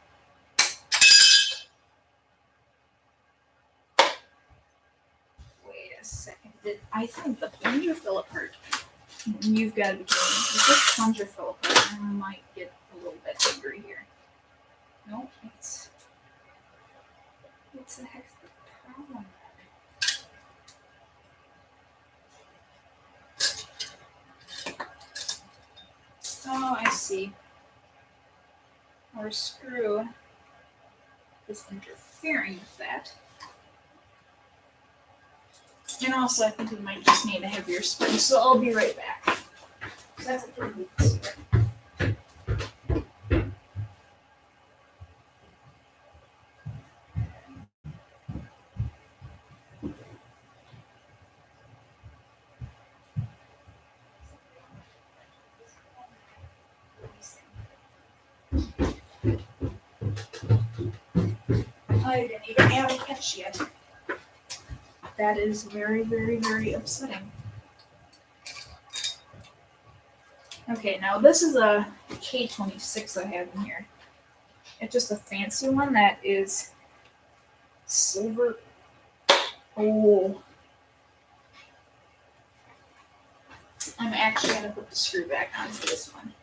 Wait a second. I think the plunger fell apart. You've got to be kidding me. If this plunger fell apart, I might get a little bit angry here. No, it's... What's the heck's the problem? Oh, I see. Our screw is interfering with that. And also, I think we might just need a heavier spring, so I'll be right back. That's a pretty good secret. I didn't even have a catch yet. That is very, very, very upsetting. Okay, now this is a K26 I have in here. It's just a fancy one that is silver. Oh. I'm actually going to put the screw back on for this one.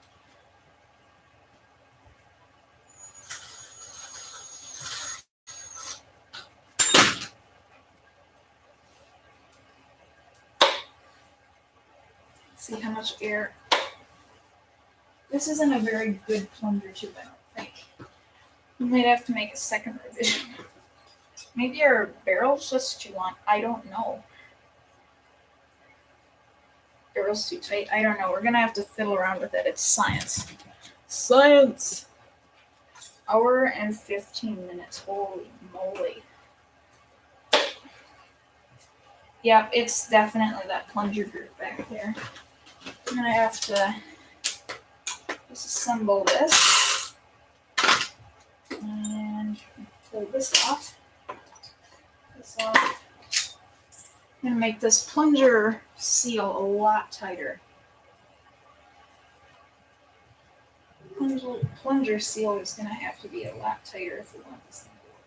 See how much air. This isn't a very good plunger tube, I don't think. We might have to make a second revision. Maybe our barrel's just too long. I don't know. Barrel's too tight. I don't know. We're gonna have to fiddle around with it. It's science. Science! Hour and 15 minutes. Holy moly. Yep, it's definitely that plunger group back there. I'm gonna have to disassemble this and pull this off. I'm gonna make this plunger seal a lot tighter. Plunger plunger seal is going to have to be a lot tighter if we want this thing to work.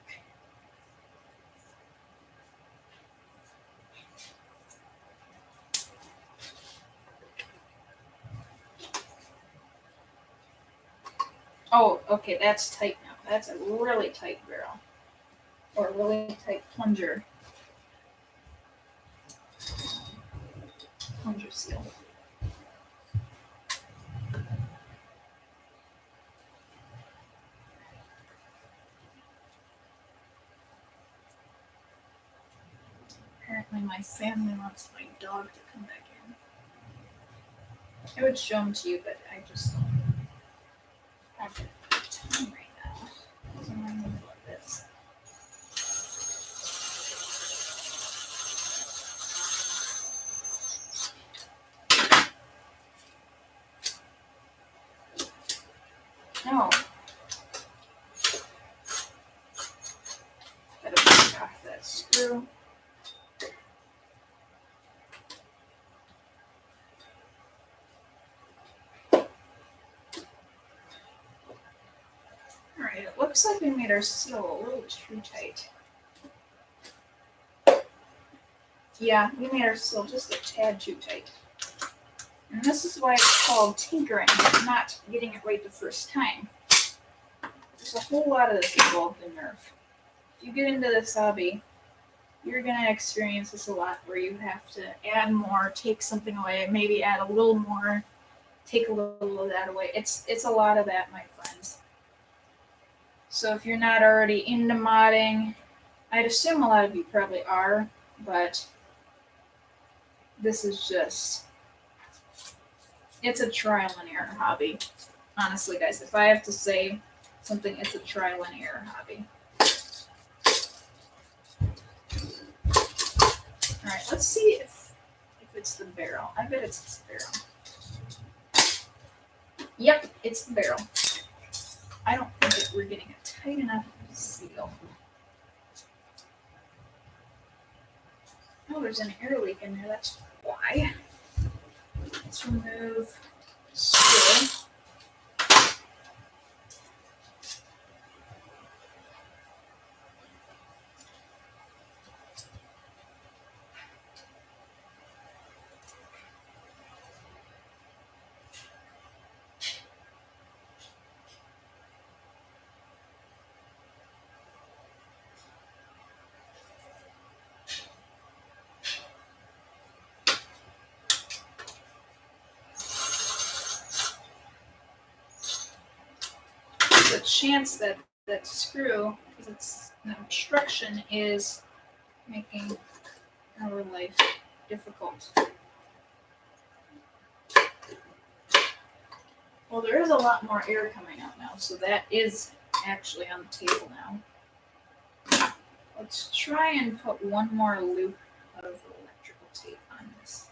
Oh, okay, that's tight now. That's a really tight barrel. Or a really tight plunger. Plunger seal. Apparently my family wants my dog to come back in. I would show him to you, but I just don't have the time right now. So I'm going to do this. No. Gotta take off that screw. Alright, it looks like we made our seal a little too tight. Yeah, we made our seal just a tad too tight. And this is why it's called tinkering, not getting it right the first time. There's a whole lot of this involved in nerve. If you get into this hobby, you're going to experience this a lot where you have to add more, take something away, maybe add a little more, take a little of that away. It's a lot of that, my friends. So if you're not already into modding, I'd assume a lot of you probably are, but this is just, it's a trial and error hobby. Honestly, guys, if I have to say something, it's a trial and error hobby. All right, let's see if it's the barrel. I bet it's this barrel. Yep, it's the barrel. I don't think that we're getting a tight enough seal. Oh, there's an air leak in there. That's why. Let's remove screw. The chance that that screw, because it's an obstruction, is making our life difficult. Well, there is a lot more air coming out now, so that is actually on the table now. Let's try and put one more loop of electrical tape on this.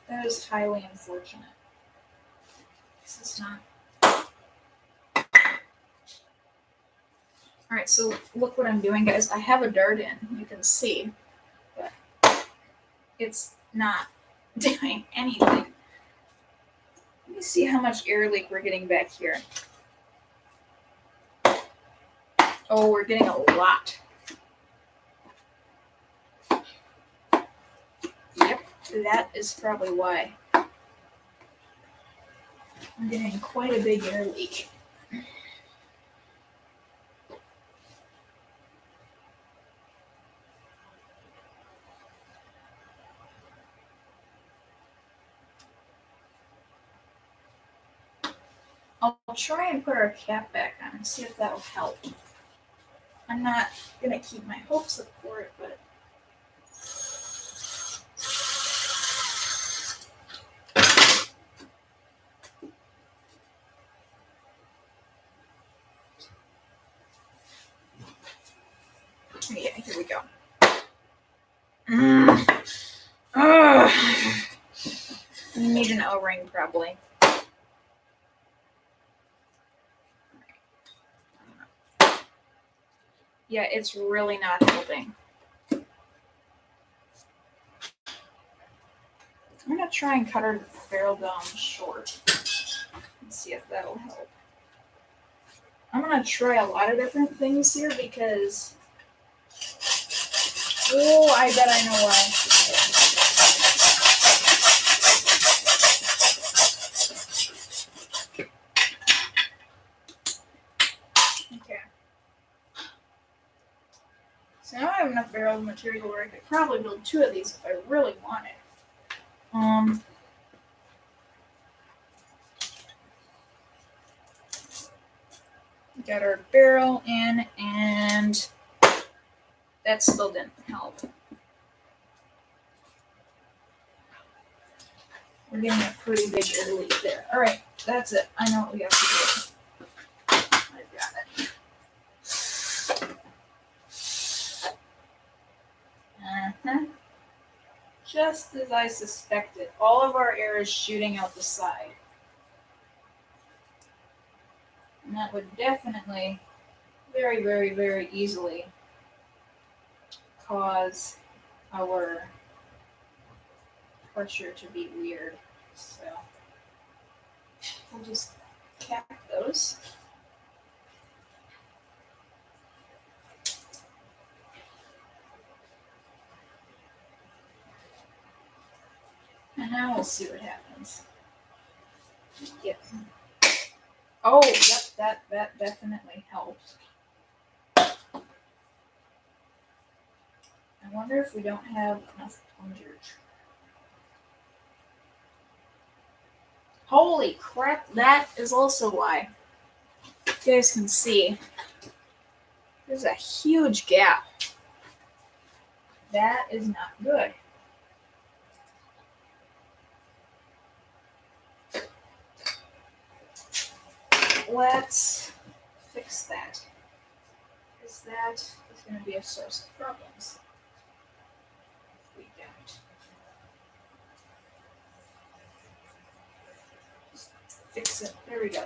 That is highly unfortunate. This is not. Alright, so look what I'm doing, guys. I have a dart in, you can see, but it's not doing anything. Let me see how much air leak we're getting back here. Oh, we're getting a lot. Yep, that is probably why. I'm getting quite a big air leak. I'll try and put our cap back on and see if that'll help. I'm not gonna keep my hopes up for it, but yeah, here we go. You need an O-ring probably. Yeah, it's really not helping. I'm gonna try and cut our barrel down short and see if that'll help. I'm gonna try a lot of different things here because I bet I know why. Okay. So now I have enough barrel material where I could probably build 2 of these if I really wanted. Got our barrel in, and that still didn't help. We're getting a pretty big leak there. All right, that's it. I know what we have to do. I've got it. Just as I suspected, all of our air is shooting out the side. And that would definitely, very, very, very easily cause our pressure to be weird. So we'll just cap those. And now we'll see what happens. Yep. Oh, yep, that definitely helps. I wonder if we don't have enough plungers. Holy crap, that is also why. You guys can see there's a huge gap. That is not good. Let's fix that, because that is going to be a source of problems if we don't. Fix it. There we go.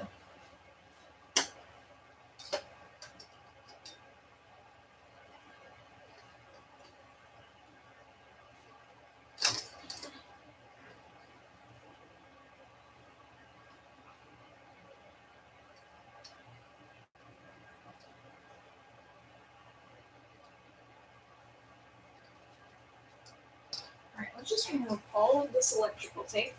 Alright, let's just remove all of this electrical tape.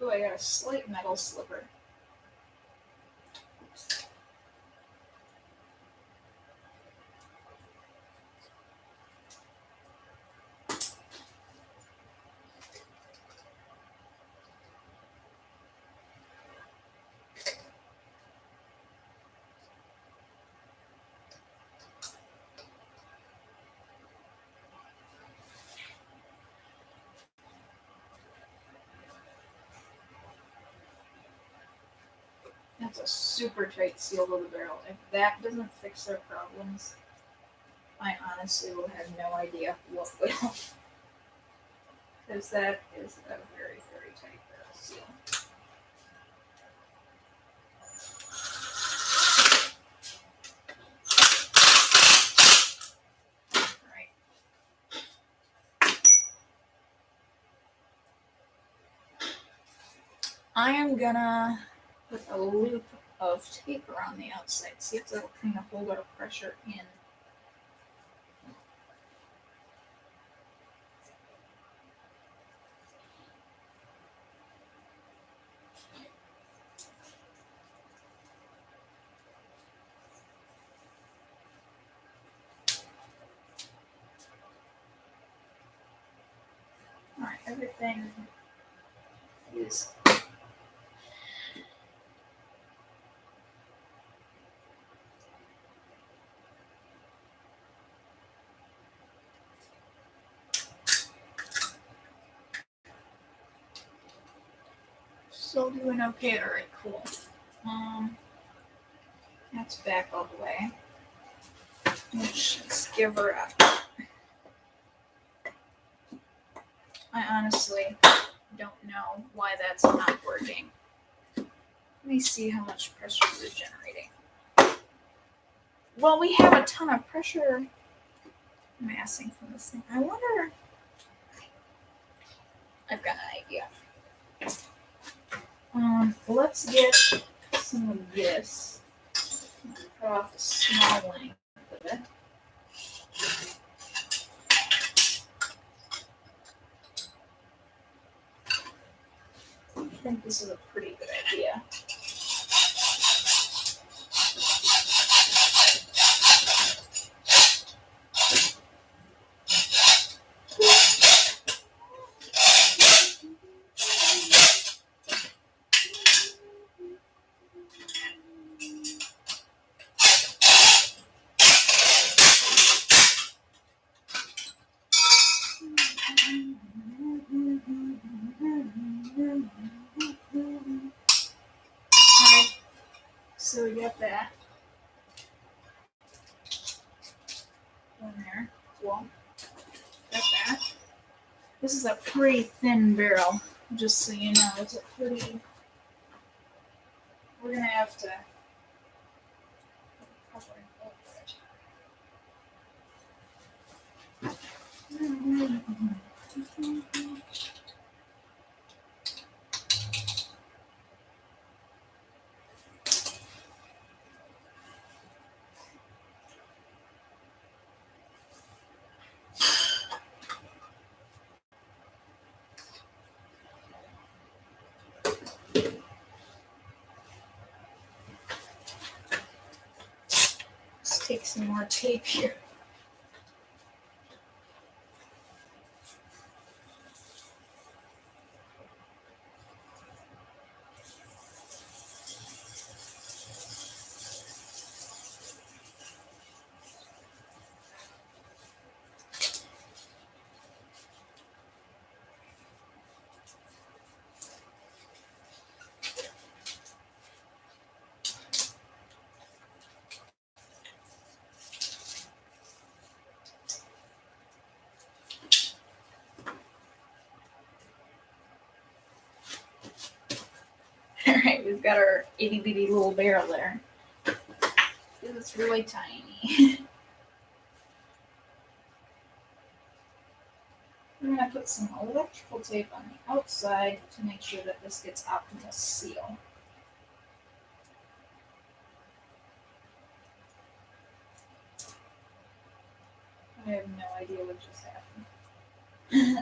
Ooh, I got a slight metal slipper. That's a super tight seal to the barrel. If that doesn't fix our problems, I honestly will have no idea what will. Because that is a very, very tight barrel seal. I am gonna put a loop of tape around the outside. See if that'll kind of hold our pressure in. Alright, everything is still doing okay. Alright, cool. That's back all the way. Let's give her up. I honestly don't know why that's not working. Let me see how much pressure we're generating. Well, we have a ton of pressure massing from this thing. I wonder. I've got an idea. Let's get some of this. Cut off the small length of it. I think this is a pretty good idea. Alright, so we got that. One there. Cool. Got that. This is a pretty thin barrel, just so you know. It's a pretty. We're gonna have to cover it over it. Let's take some more tape here. Alright, we've got our itty bitty little barrel there. It's really tiny. I'm going to put some electrical tape on the outside to make sure that this gets optimal seal. I have no idea what just happened.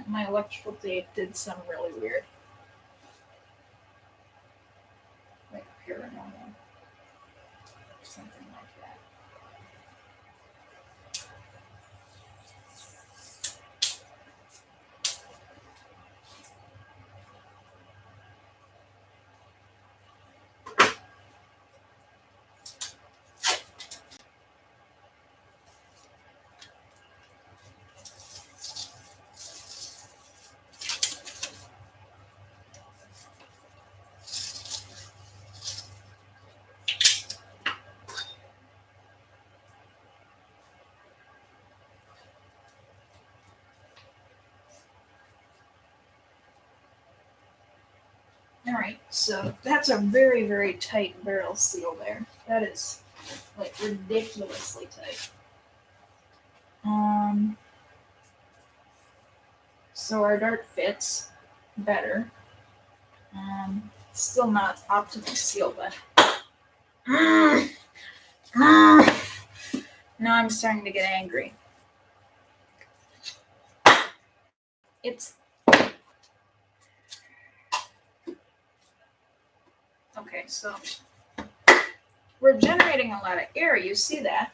My electrical tape did some really weird. Like paranormal. Something like that. Alright, so that's a very, very tight barrel seal there. That is like ridiculously tight. So our dart fits better. Still not optimally sealed, but now I'm starting to get angry. It's okay, so we're generating a lot of air, you see that?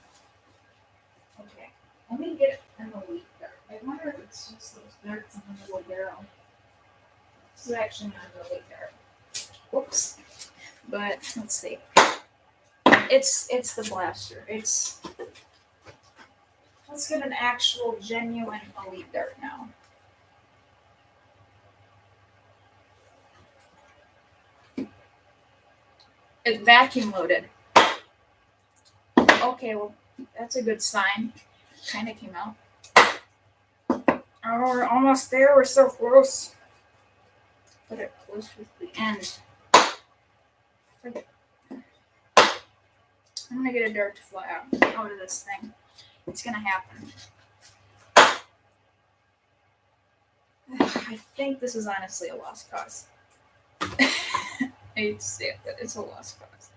Okay, let me get an elite dart. I wonder if it's just those darts in the middle barrel. This is actually not an elite dart. Whoops. But let's see. It's the blaster. Let's get an actual genuine elite dart now. It's vacuum loaded. Okay, well, that's a good sign. Kind of came out. Oh, we're almost there. We're so close. Put it close with the end. Forget. I'm gonna get a dart to fly out of this thing. It's gonna happen. I think this is honestly a lost cause. I hate to say it, but it's a lost cause.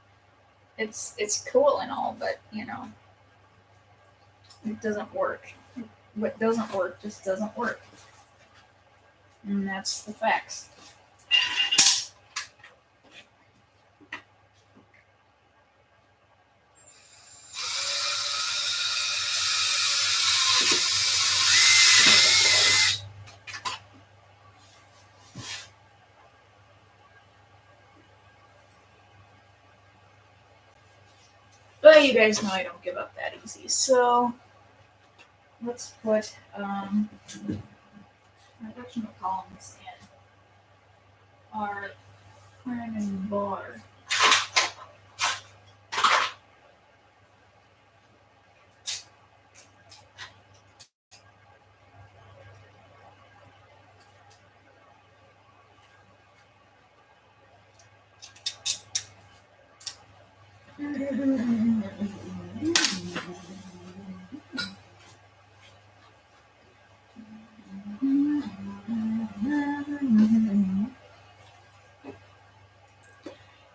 It's cool and all, but it doesn't work. What doesn't work just doesn't work. And that's the facts. But you guys know I don't give up that easy. So let's put reduction columns in our priming bar.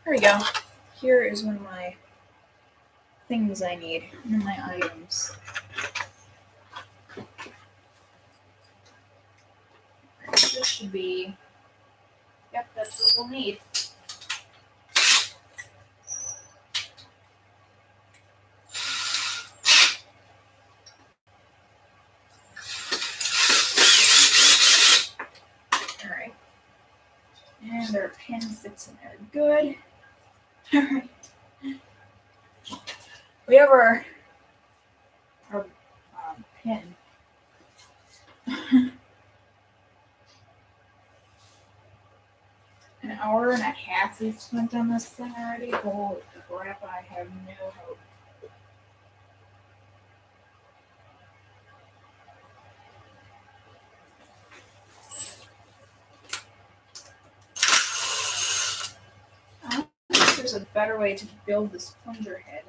There we go. Here is one of my things I need, one of my items. This should be, yep, that's what we'll need. Alright. And our pin fits in there good. Alright. We have our pin. An hour and a half we've spent on this thing already. Holy crap, I have no hope. I don't think there's a better way to build this plunger head.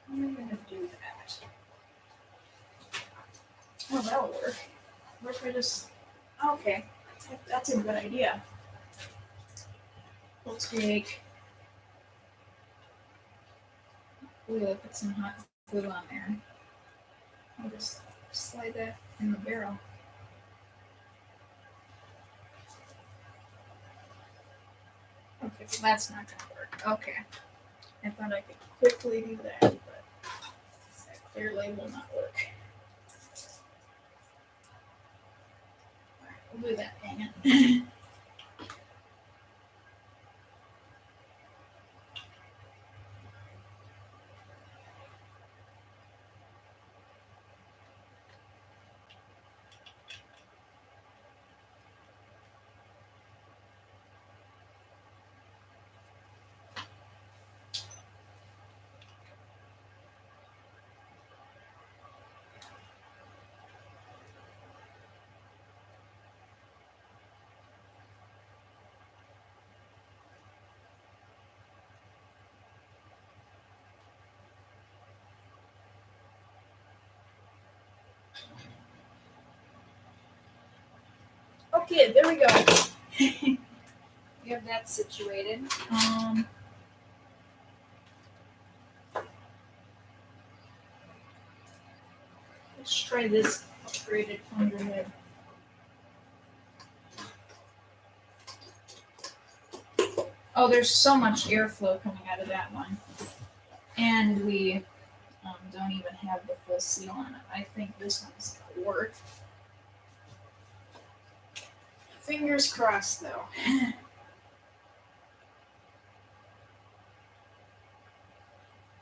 How am I going to do that? Oh, that'll work. What if I just... Okay, that's a good idea. We'll take... Ooh, put some hot glue on there. I'll just slide that in the barrel. Okay, well, that's not going to work. Okay. I thought I could quickly do that, but that clearly will not work. Alright, we'll do that, dang it. Okay, there we go. We have that situated. Let's try this upgraded plunger head. Oh, there's so much airflow coming out of that one. And we don't even have the full seal on it. I think this one's going to work. Fingers crossed, though.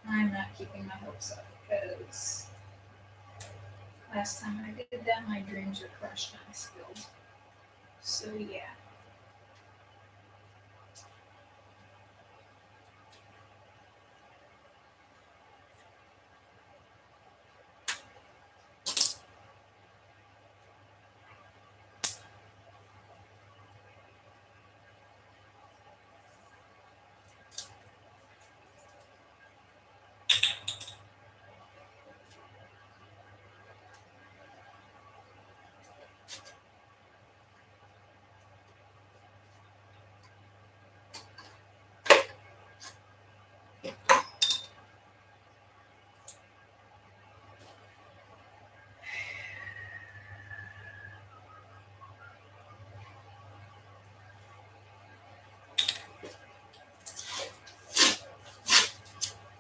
I'm not keeping my hopes up because last time I did that, my dreams were crushed and I spilled. So, yeah.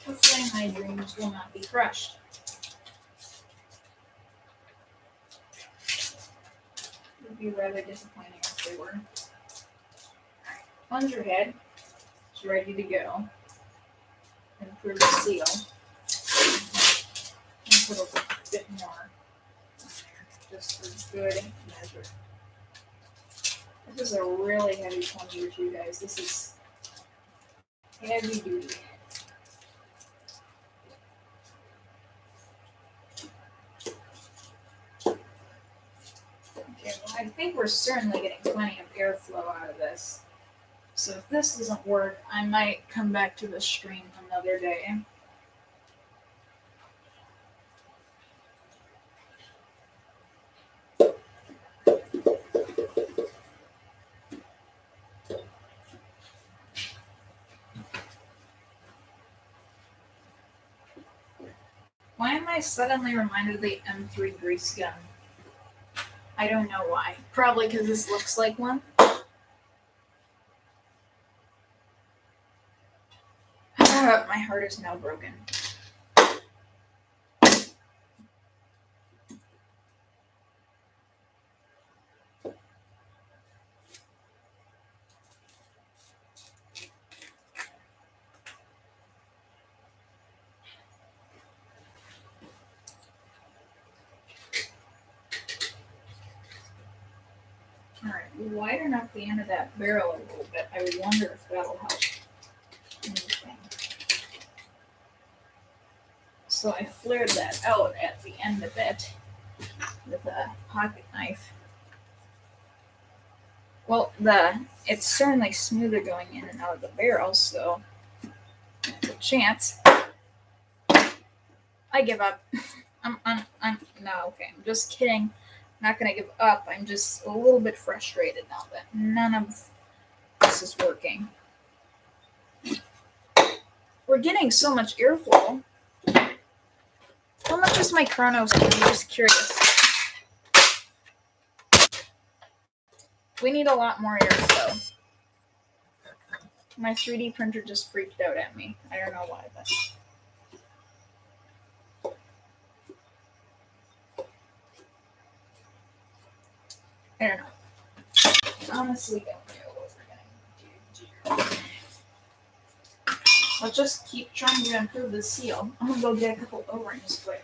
Hopefully my dreams will not be crushed. It would be rather disappointing if they were. Alright, plunger head is ready to go. Improve the seal. And put a bit more on there, just for good measure. This is a really heavy plunger too, guys. This is heavy duty. Okay, well, I think we're certainly getting plenty of airflow out of this. So if this doesn't work, I might come back to the stream another day. Why am I suddenly reminded of the M3 grease gun? I don't know why. Probably because this looks like one. My heart is now broken. Alright, widen up the end of that barrel a little bit. I wonder if that'll help anything. So I flared that out at the end of it with a pocket knife. Well, it's certainly smoother going in and out of the barrel, so there's a chance. I give up. I'm just kidding. I'm not gonna give up. I'm just a little bit frustrated now that none of this is working. We're getting so much airflow. How much is my Chronos? I'm just curious. We need a lot more airflow. My 3D printer just freaked out at me. I don't know why, but I don't know. Honestly, don't know what we're gonna do. Let's just keep trying to improve the seal. I'm gonna go get a couple O-rings quick.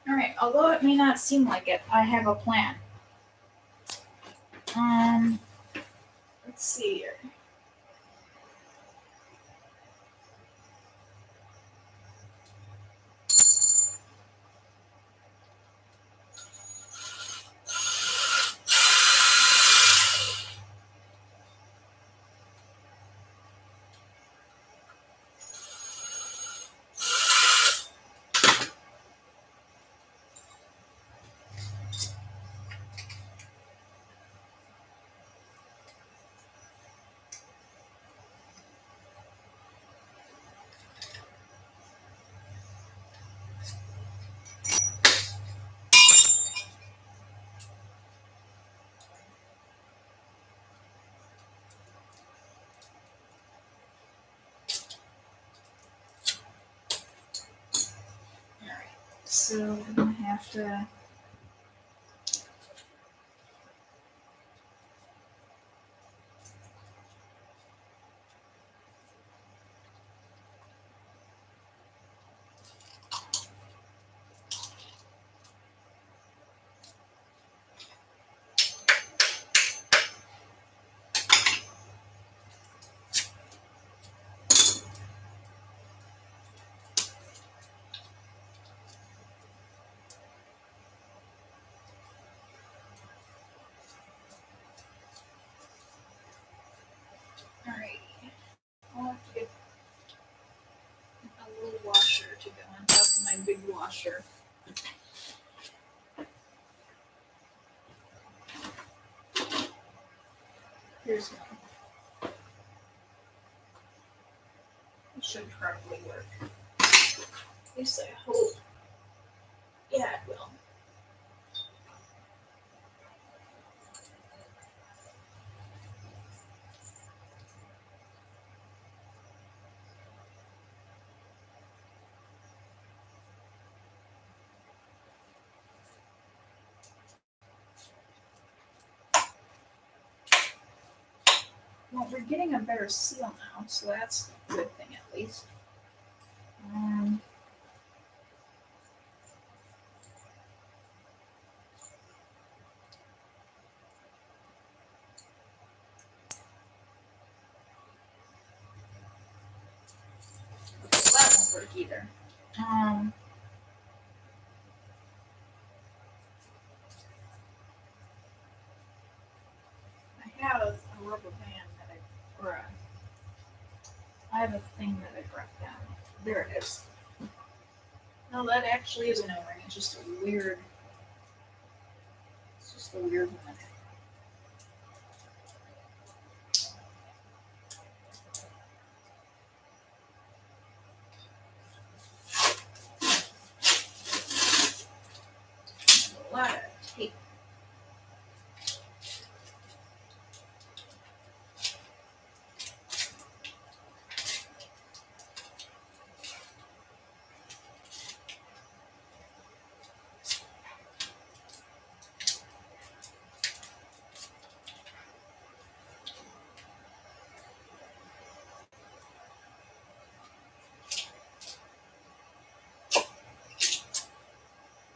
Alright, although it may not seem like it, I have a plan. Let's see here. So we're gonna have to. Alright. I'll have to get a little washer to go on top of my big washer. Here's one. It should probably work. At least I hope. Yeah, it will. Well, we're getting a better seal now, so that's a good thing at least. That won't work either. have a rubber band I have a thing that I brought down. There it is. No, that actually isn't a ring. It's just a weird. It's just a weird one. A lot of tape.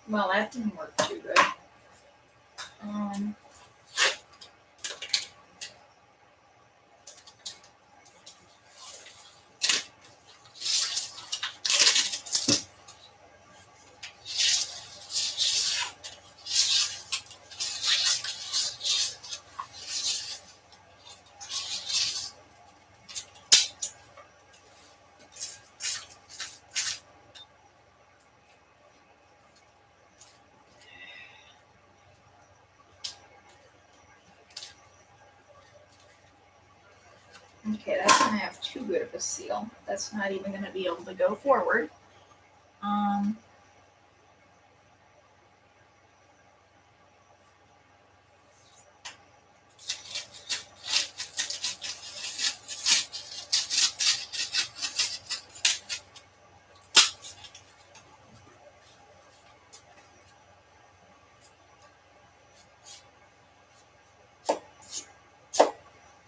Well, that didn't work too good. Okay, that's gonna have too good of a seal. That's not even gonna be able to go forward.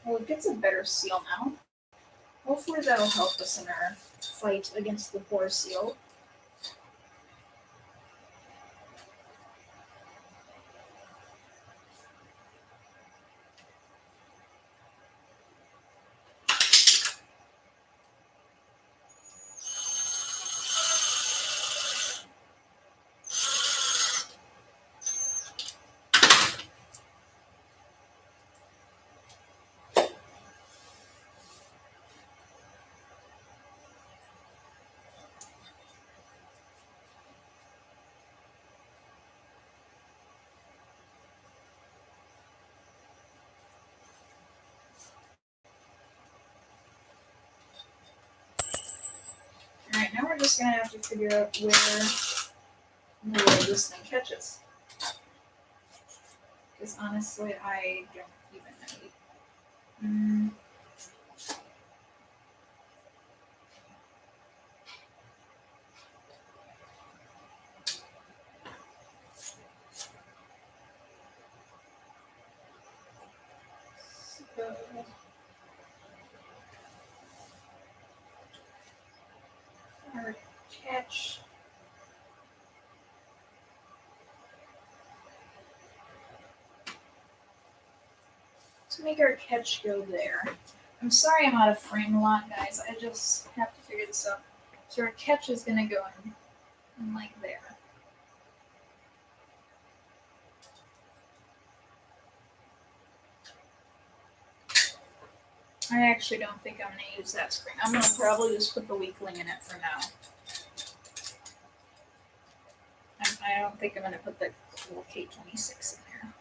Well, it gets a better seal now. Hopefully that'll help us in our fight against the poor seal. Alright, now we're just gonna have to figure out where this thing catches. Because honestly, I don't even know. Our catch. To make our catch go there. I'm sorry I'm out of frame a lot, guys. I just have to figure this out. So our catch is gonna go in like there. I actually don't think I'm going to use that spring. I'm going to probably just put the weakling in it for now. I don't think I'm going to put the cool K26 in there.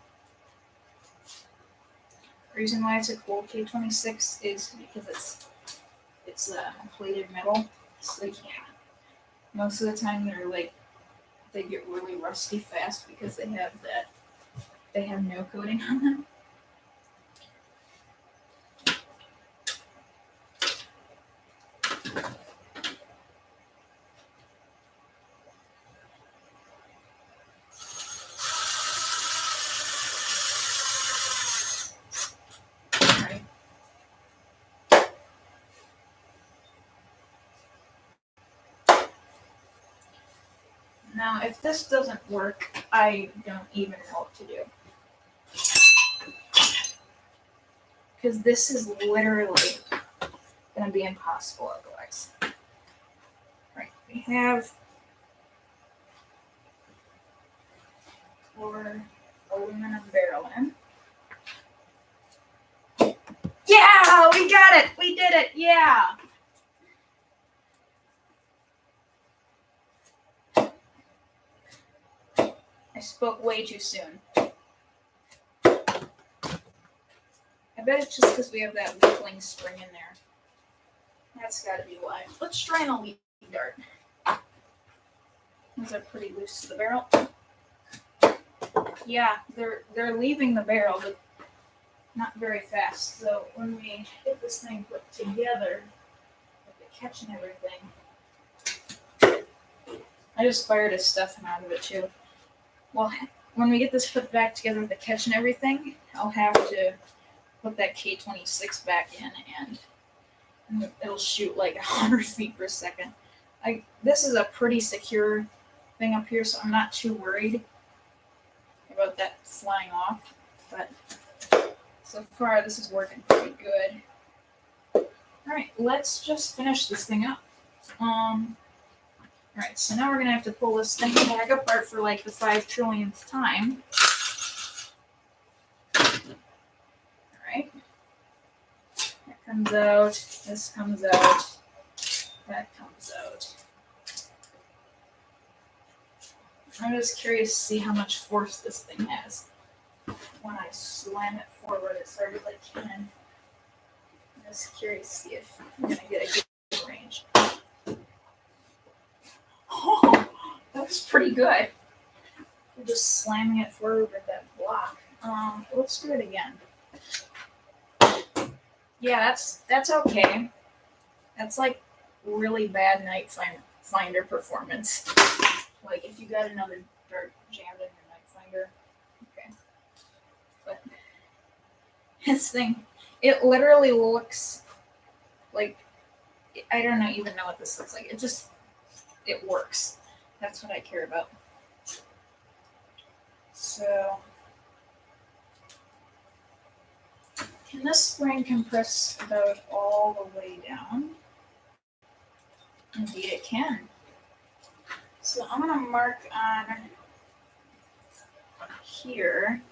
The reason why it's a cool K26 is because it's plated metal. So yeah, most of the time they get really rusty fast because they have no coating on them. Now, if this doesn't work, I don't even know what to do. Because this is literally going to be impossible otherwise. Right, we have our aluminum barrel in. got it! We did it! Yeah! I spoke way too soon. I bet it's just because we have that weakling spring in there. That's gotta be why. Let's try an elite dart. Those are pretty loose to the barrel. Yeah, they're leaving the barrel, but not very fast. So when we get this thing put together, with the catch and everything, I just fired a stuffing out of it too. Well, when we get this put back together with the catch and everything, I'll have to put that K26 back in, and it'll shoot like 100 feet per second. This is a pretty secure thing up here, so I'm not too worried about that flying off. But so far, this is working pretty good. All right, let's just finish this thing up. All right, so now we're gonna have to pull this thing back apart for like the 5 trillionth time. All right, that comes out. This comes out. That comes out. I'm just curious to see how much force this thing has. When I slam it forward, it started like cannon. I'm just curious to see if I'm gonna get a good range. Oh, that's pretty good. We're just slamming it forward with that block. Let's do it again. Yeah, that's okay. That's like really bad night finder performance. Like if you got another dart jammed in your night finder. Okay. But this thing, it literally looks like, I don't even know what this looks like. It works. That's what I care about. So, can this spring compress about all the way down? Indeed it can. So I'm going to mark on here.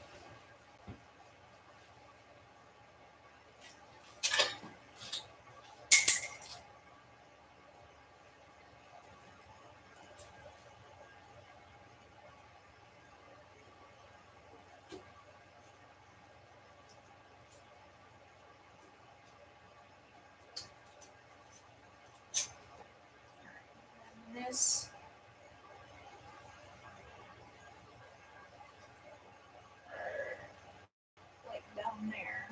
This like down there.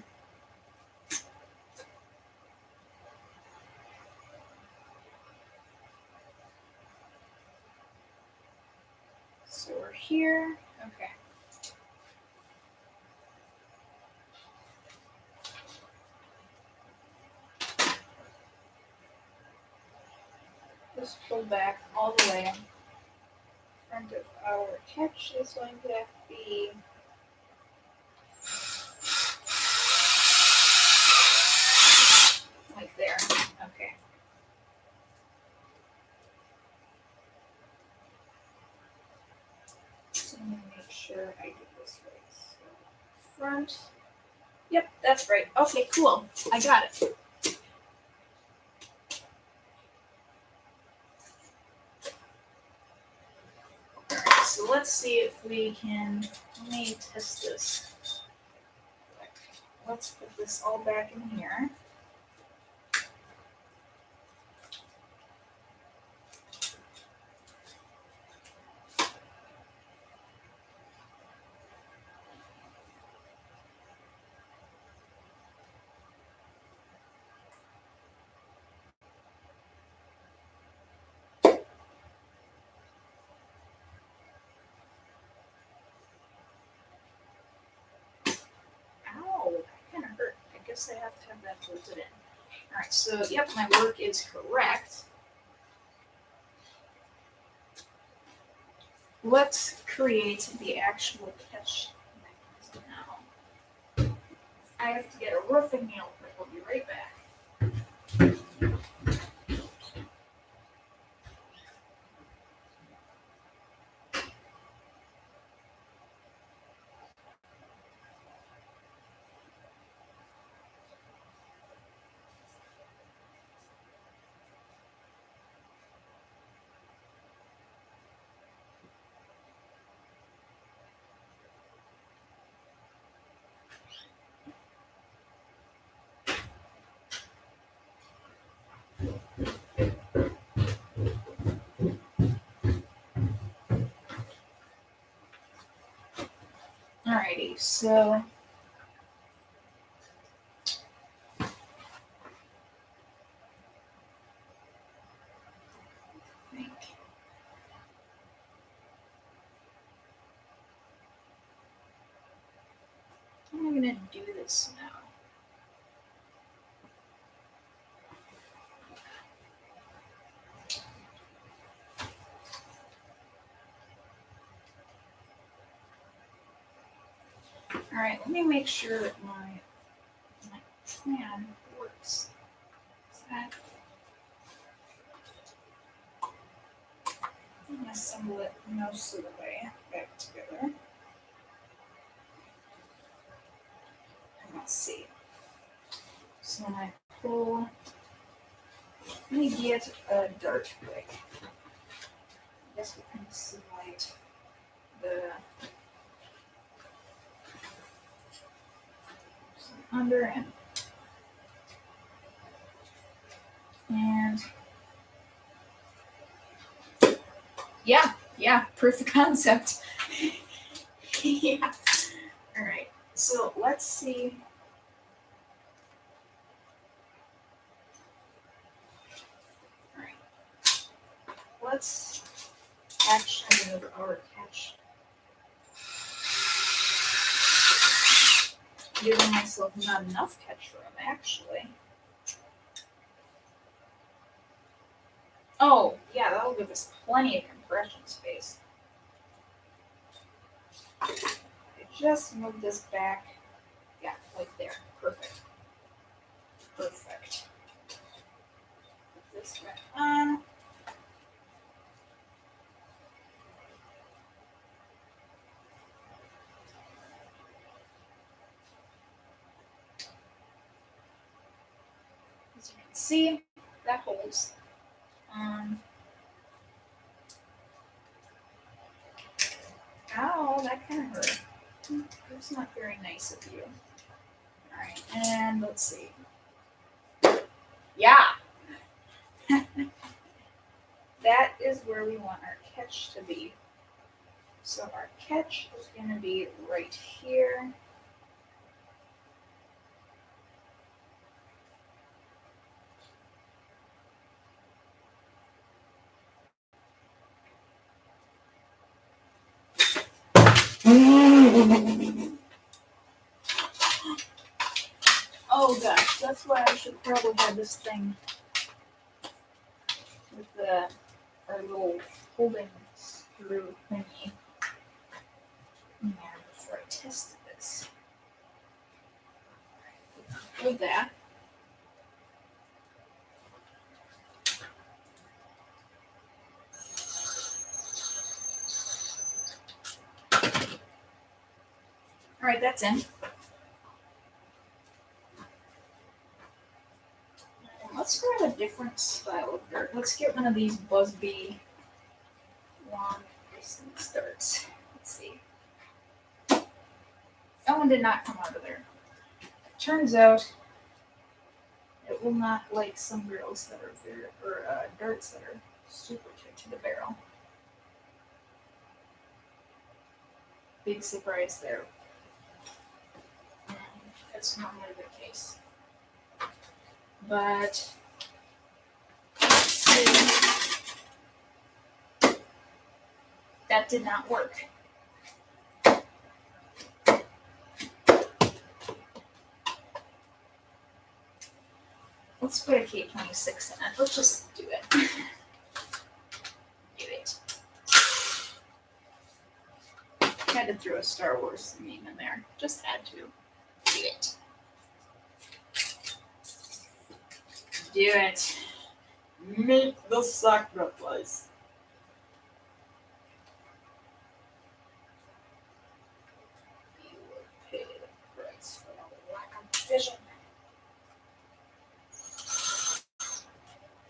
So we're here. Okay. Just pull back all the way in front of our catch. This one could have to be like there. Okay. So I'm going to make sure I get this right. So front. Yep, that's right. Okay, cool. I got it. Alright, so let's see if we can, let me test this. Let's put this all back in here. Ow, that kind of hurt. I guess I have to have that bolted in. Alright, so yep, my work is correct. Let's create the actual catch mechanism now. I have to get a roofing nail, but we'll be right back. So how am I gonna do this now? Alright, let me make sure that my plan works. Is that I'm gonna assemble it most of the way back together. And let's see. So when I pull, let me get a dart quick. I guess we can select the under and yeah, proof of concept. Yeah. All right. So let's see. All right. Let's actually move our catch. Giving myself not enough catch room, actually. Oh, yeah, that'll give us plenty of compression space. I just move this back. Yeah, like there. Perfect. Perfect. Put this back on. As you can see, that holds. Ow, that kind of hurt. That's not very nice of you. Alright, and let's see. Yeah! That is where we want our catch to be. So our catch is going to be right here. Oh gosh, that's why I should probably have this thing with our little holding screw thingy in there before I tested this. With that. Alright, that's in. Let's grab a different style of dirt. Let's get one of these Busby long distance darts. Let's see. That one did not come out of there. Turns out it will not like some barrels that are very, or darts that are super true to the barrel. Big surprise there. That's normally the case. But that did not work. Let's put a K26 in it. Let's just do it. Do it. Had to throw a Star Wars meme in there. Just had to. Do it. Do it. Make the sacrifice. You will pay the price for the lack of vision.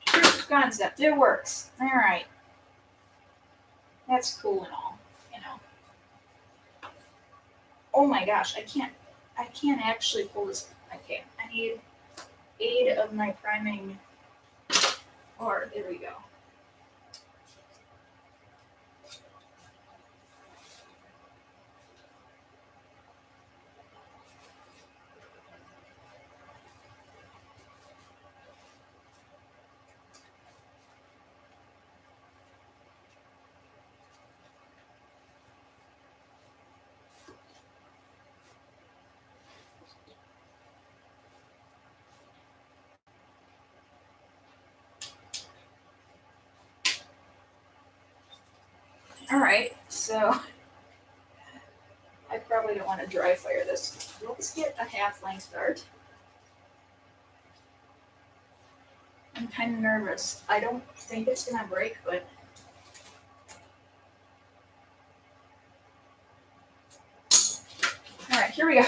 Proof of concept. It works. All right. That's cool and all, you know. Oh my gosh, I can't actually pull this. Okay, I need aid of my priming. Or there we go. Alright, so I probably don't want to dry fire this. Let's get a half length dart. I'm kind of nervous. I don't think it's gonna break, but alright, here we go.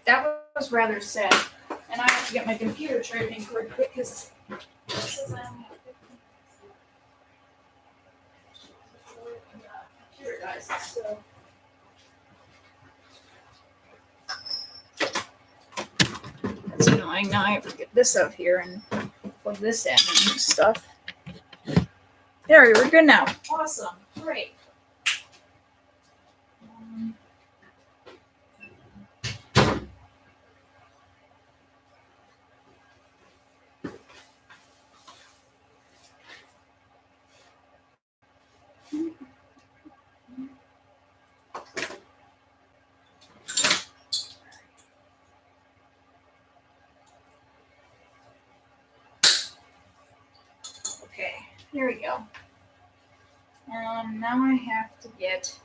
That was rather sad. And I have to get my computer charging cord quick because this is only 15 computer dies. So that's annoying. Now I have to get this out here and plug this in and stuff. There, we're good now. Awesome. Great. Okay, here we go. Now I have to get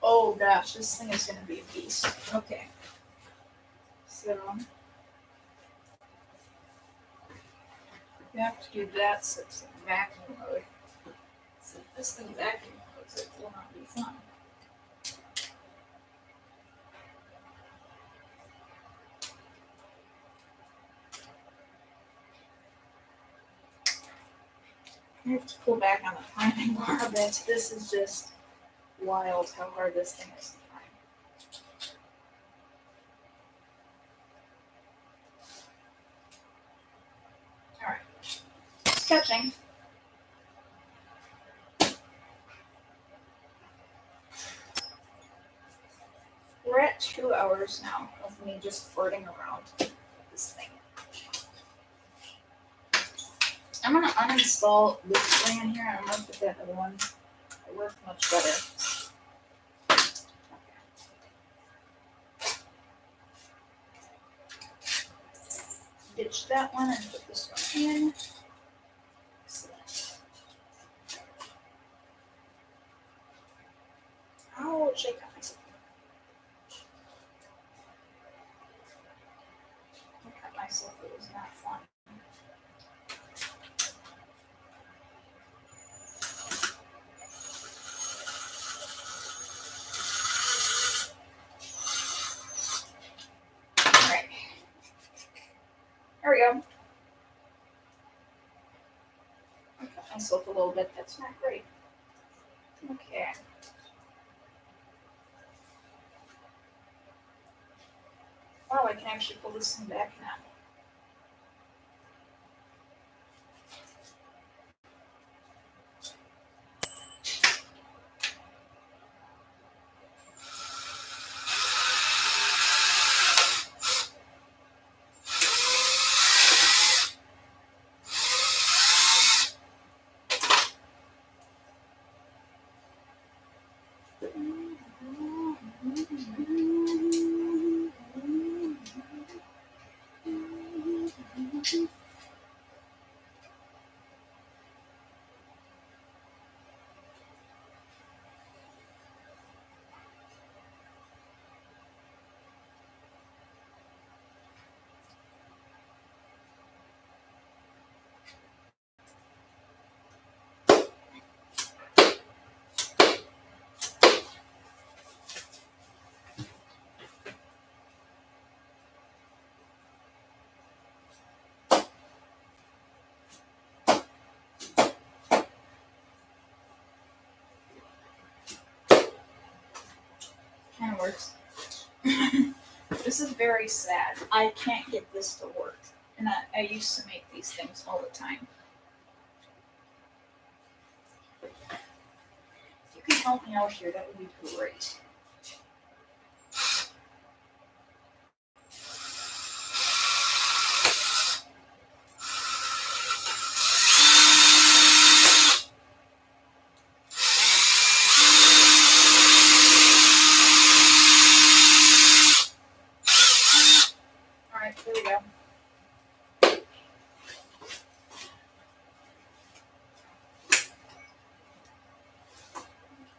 oh gosh, this thing is going to be a beast. Okay. So, you have to do that so it's in vacuum mode. So if this thing vacuum modes, it will not be fun. I have to pull back on the timing bar a bit. This is just wild how hard this thing is to time. Alright. Sketching. We're at 2 hours now of me just flirting around with this thing. I'm gonna uninstall this thing in here. I'm gonna put that other one. It worked much better. Ditch that one and put this one in. Excellent. Ouch, I got myself. I cut myself. It was not fun. Alright. There we go. I cut myself a little bit. That's not great. Okay. Wow, I can actually pull this thing back now. works. This is very sad. I can't get this to work. And I used to make these things all the time. If you can help me out here, that would be great. Alright, there we go.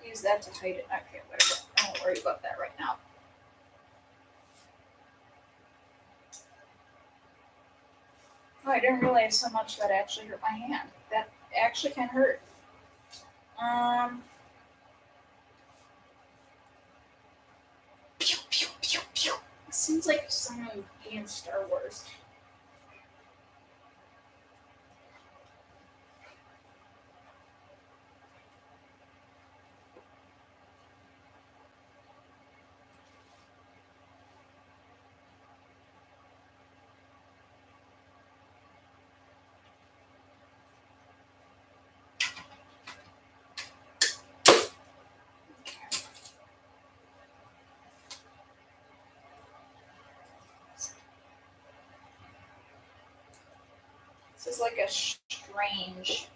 Use that to hide it. Okay, whatever. I won't worry about that right now. Oh, I didn't realize how much that actually hurt my hand. That actually can hurt. Pew, pew, pew, pew. It seems like someone would be in Star Wars. This is like a strange,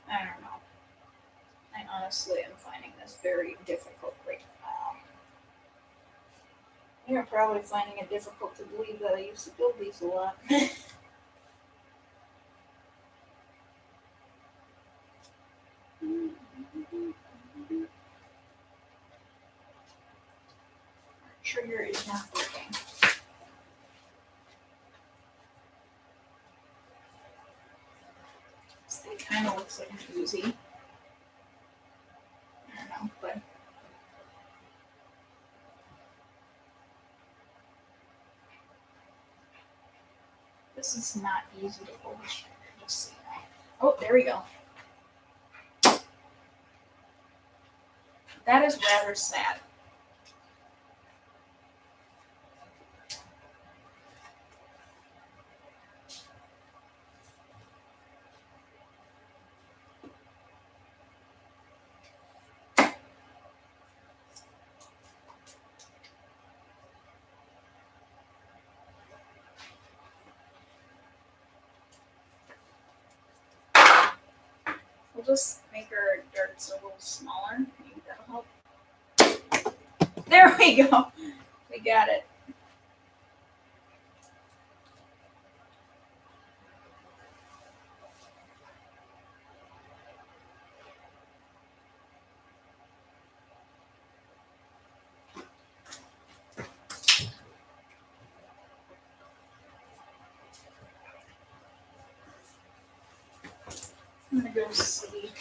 I don't know. I honestly am finding this very difficult right now. You're probably finding it difficult to believe that I used to build these a lot. Trigger is not working. This thing kind of looks like an Uzi. I don't know, but this is not easy to pull the trigger, just so you know. Oh, there we go. That is rather sad. We'll just make our darts a little smaller. Maybe that'll help. There we go. We got it. I'm gonna go see.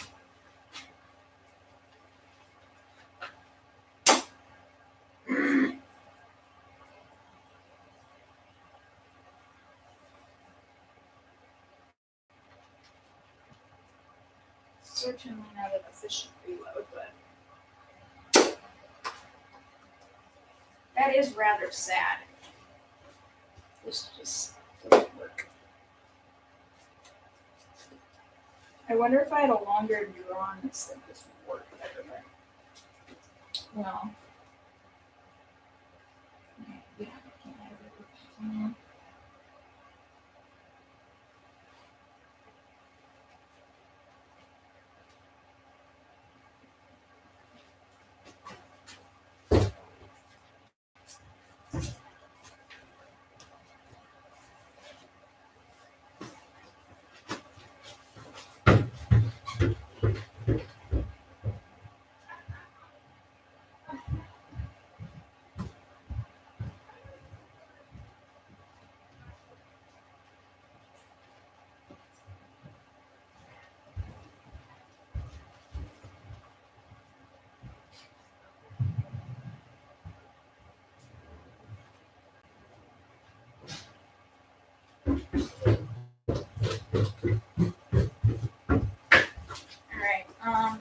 Certainly not an efficient reload, but that is rather sad. This just doesn't work. I wonder if I had a longer draw on this, then this would work better, but well. Yeah, I can't have it.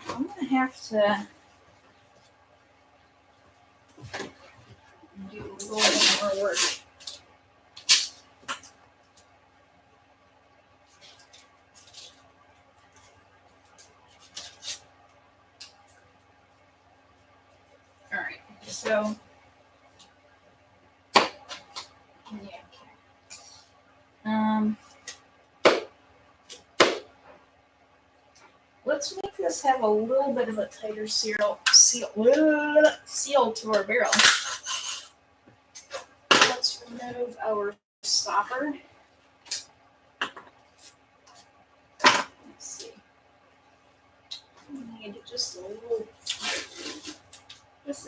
I'm gonna have to a little bit more work. All right, so yeah. Let's make this have a little bit of a tighter seal to our barrel. Let's remove our stopper. Let's see. We need just a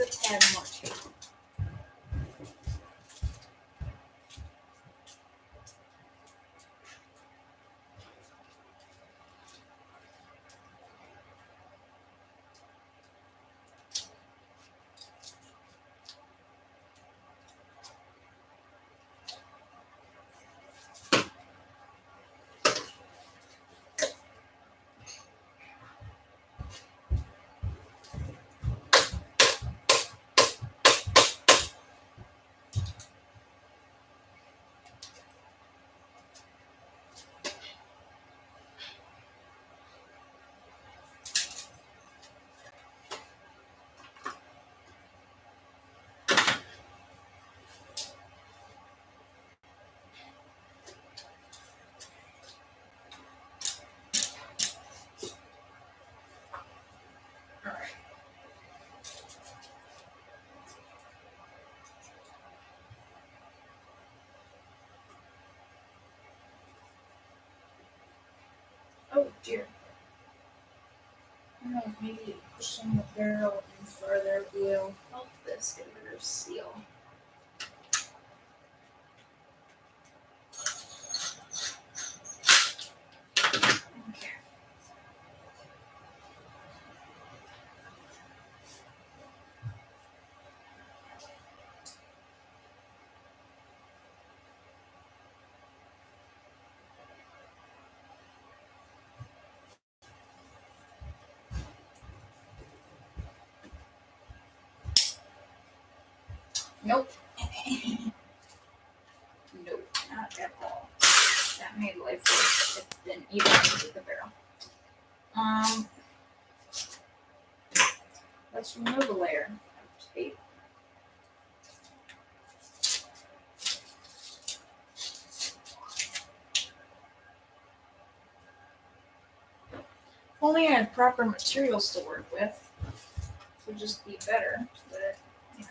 tad more tape. Oh dear. I don't know, maybe pushing the barrel in further will help this get a better seal. Okay. Nope. Nope, not at all. That made life worse. It didn't even with the barrel. Let's remove a layer of tape. If only I had proper materials to work with, it would just be better, but you know.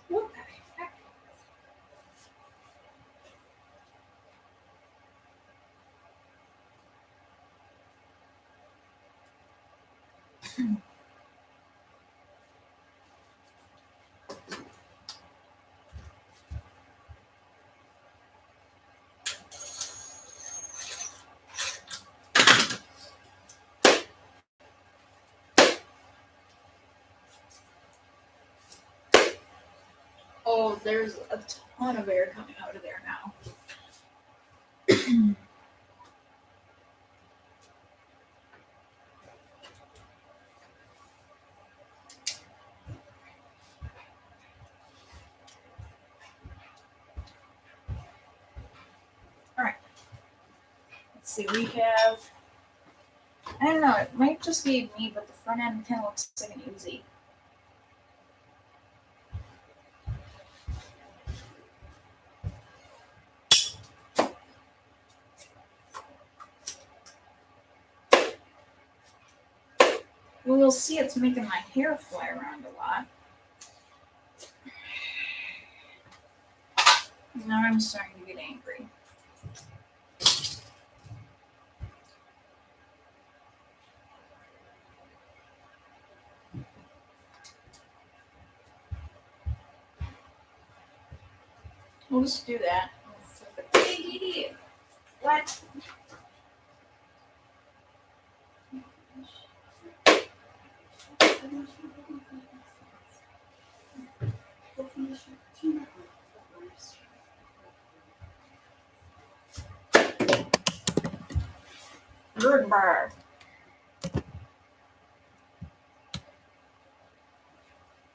What the heck? Oh, there's a ton of air coming out of there now. Alright. Let's see, we have, I don't know, it might just be me, but the front end kind of looks like an Uzi. Well, you'll see it's making my hair fly around a lot. Now I'm starting to get angry. We'll just do that. Flip it. What? Goodbye.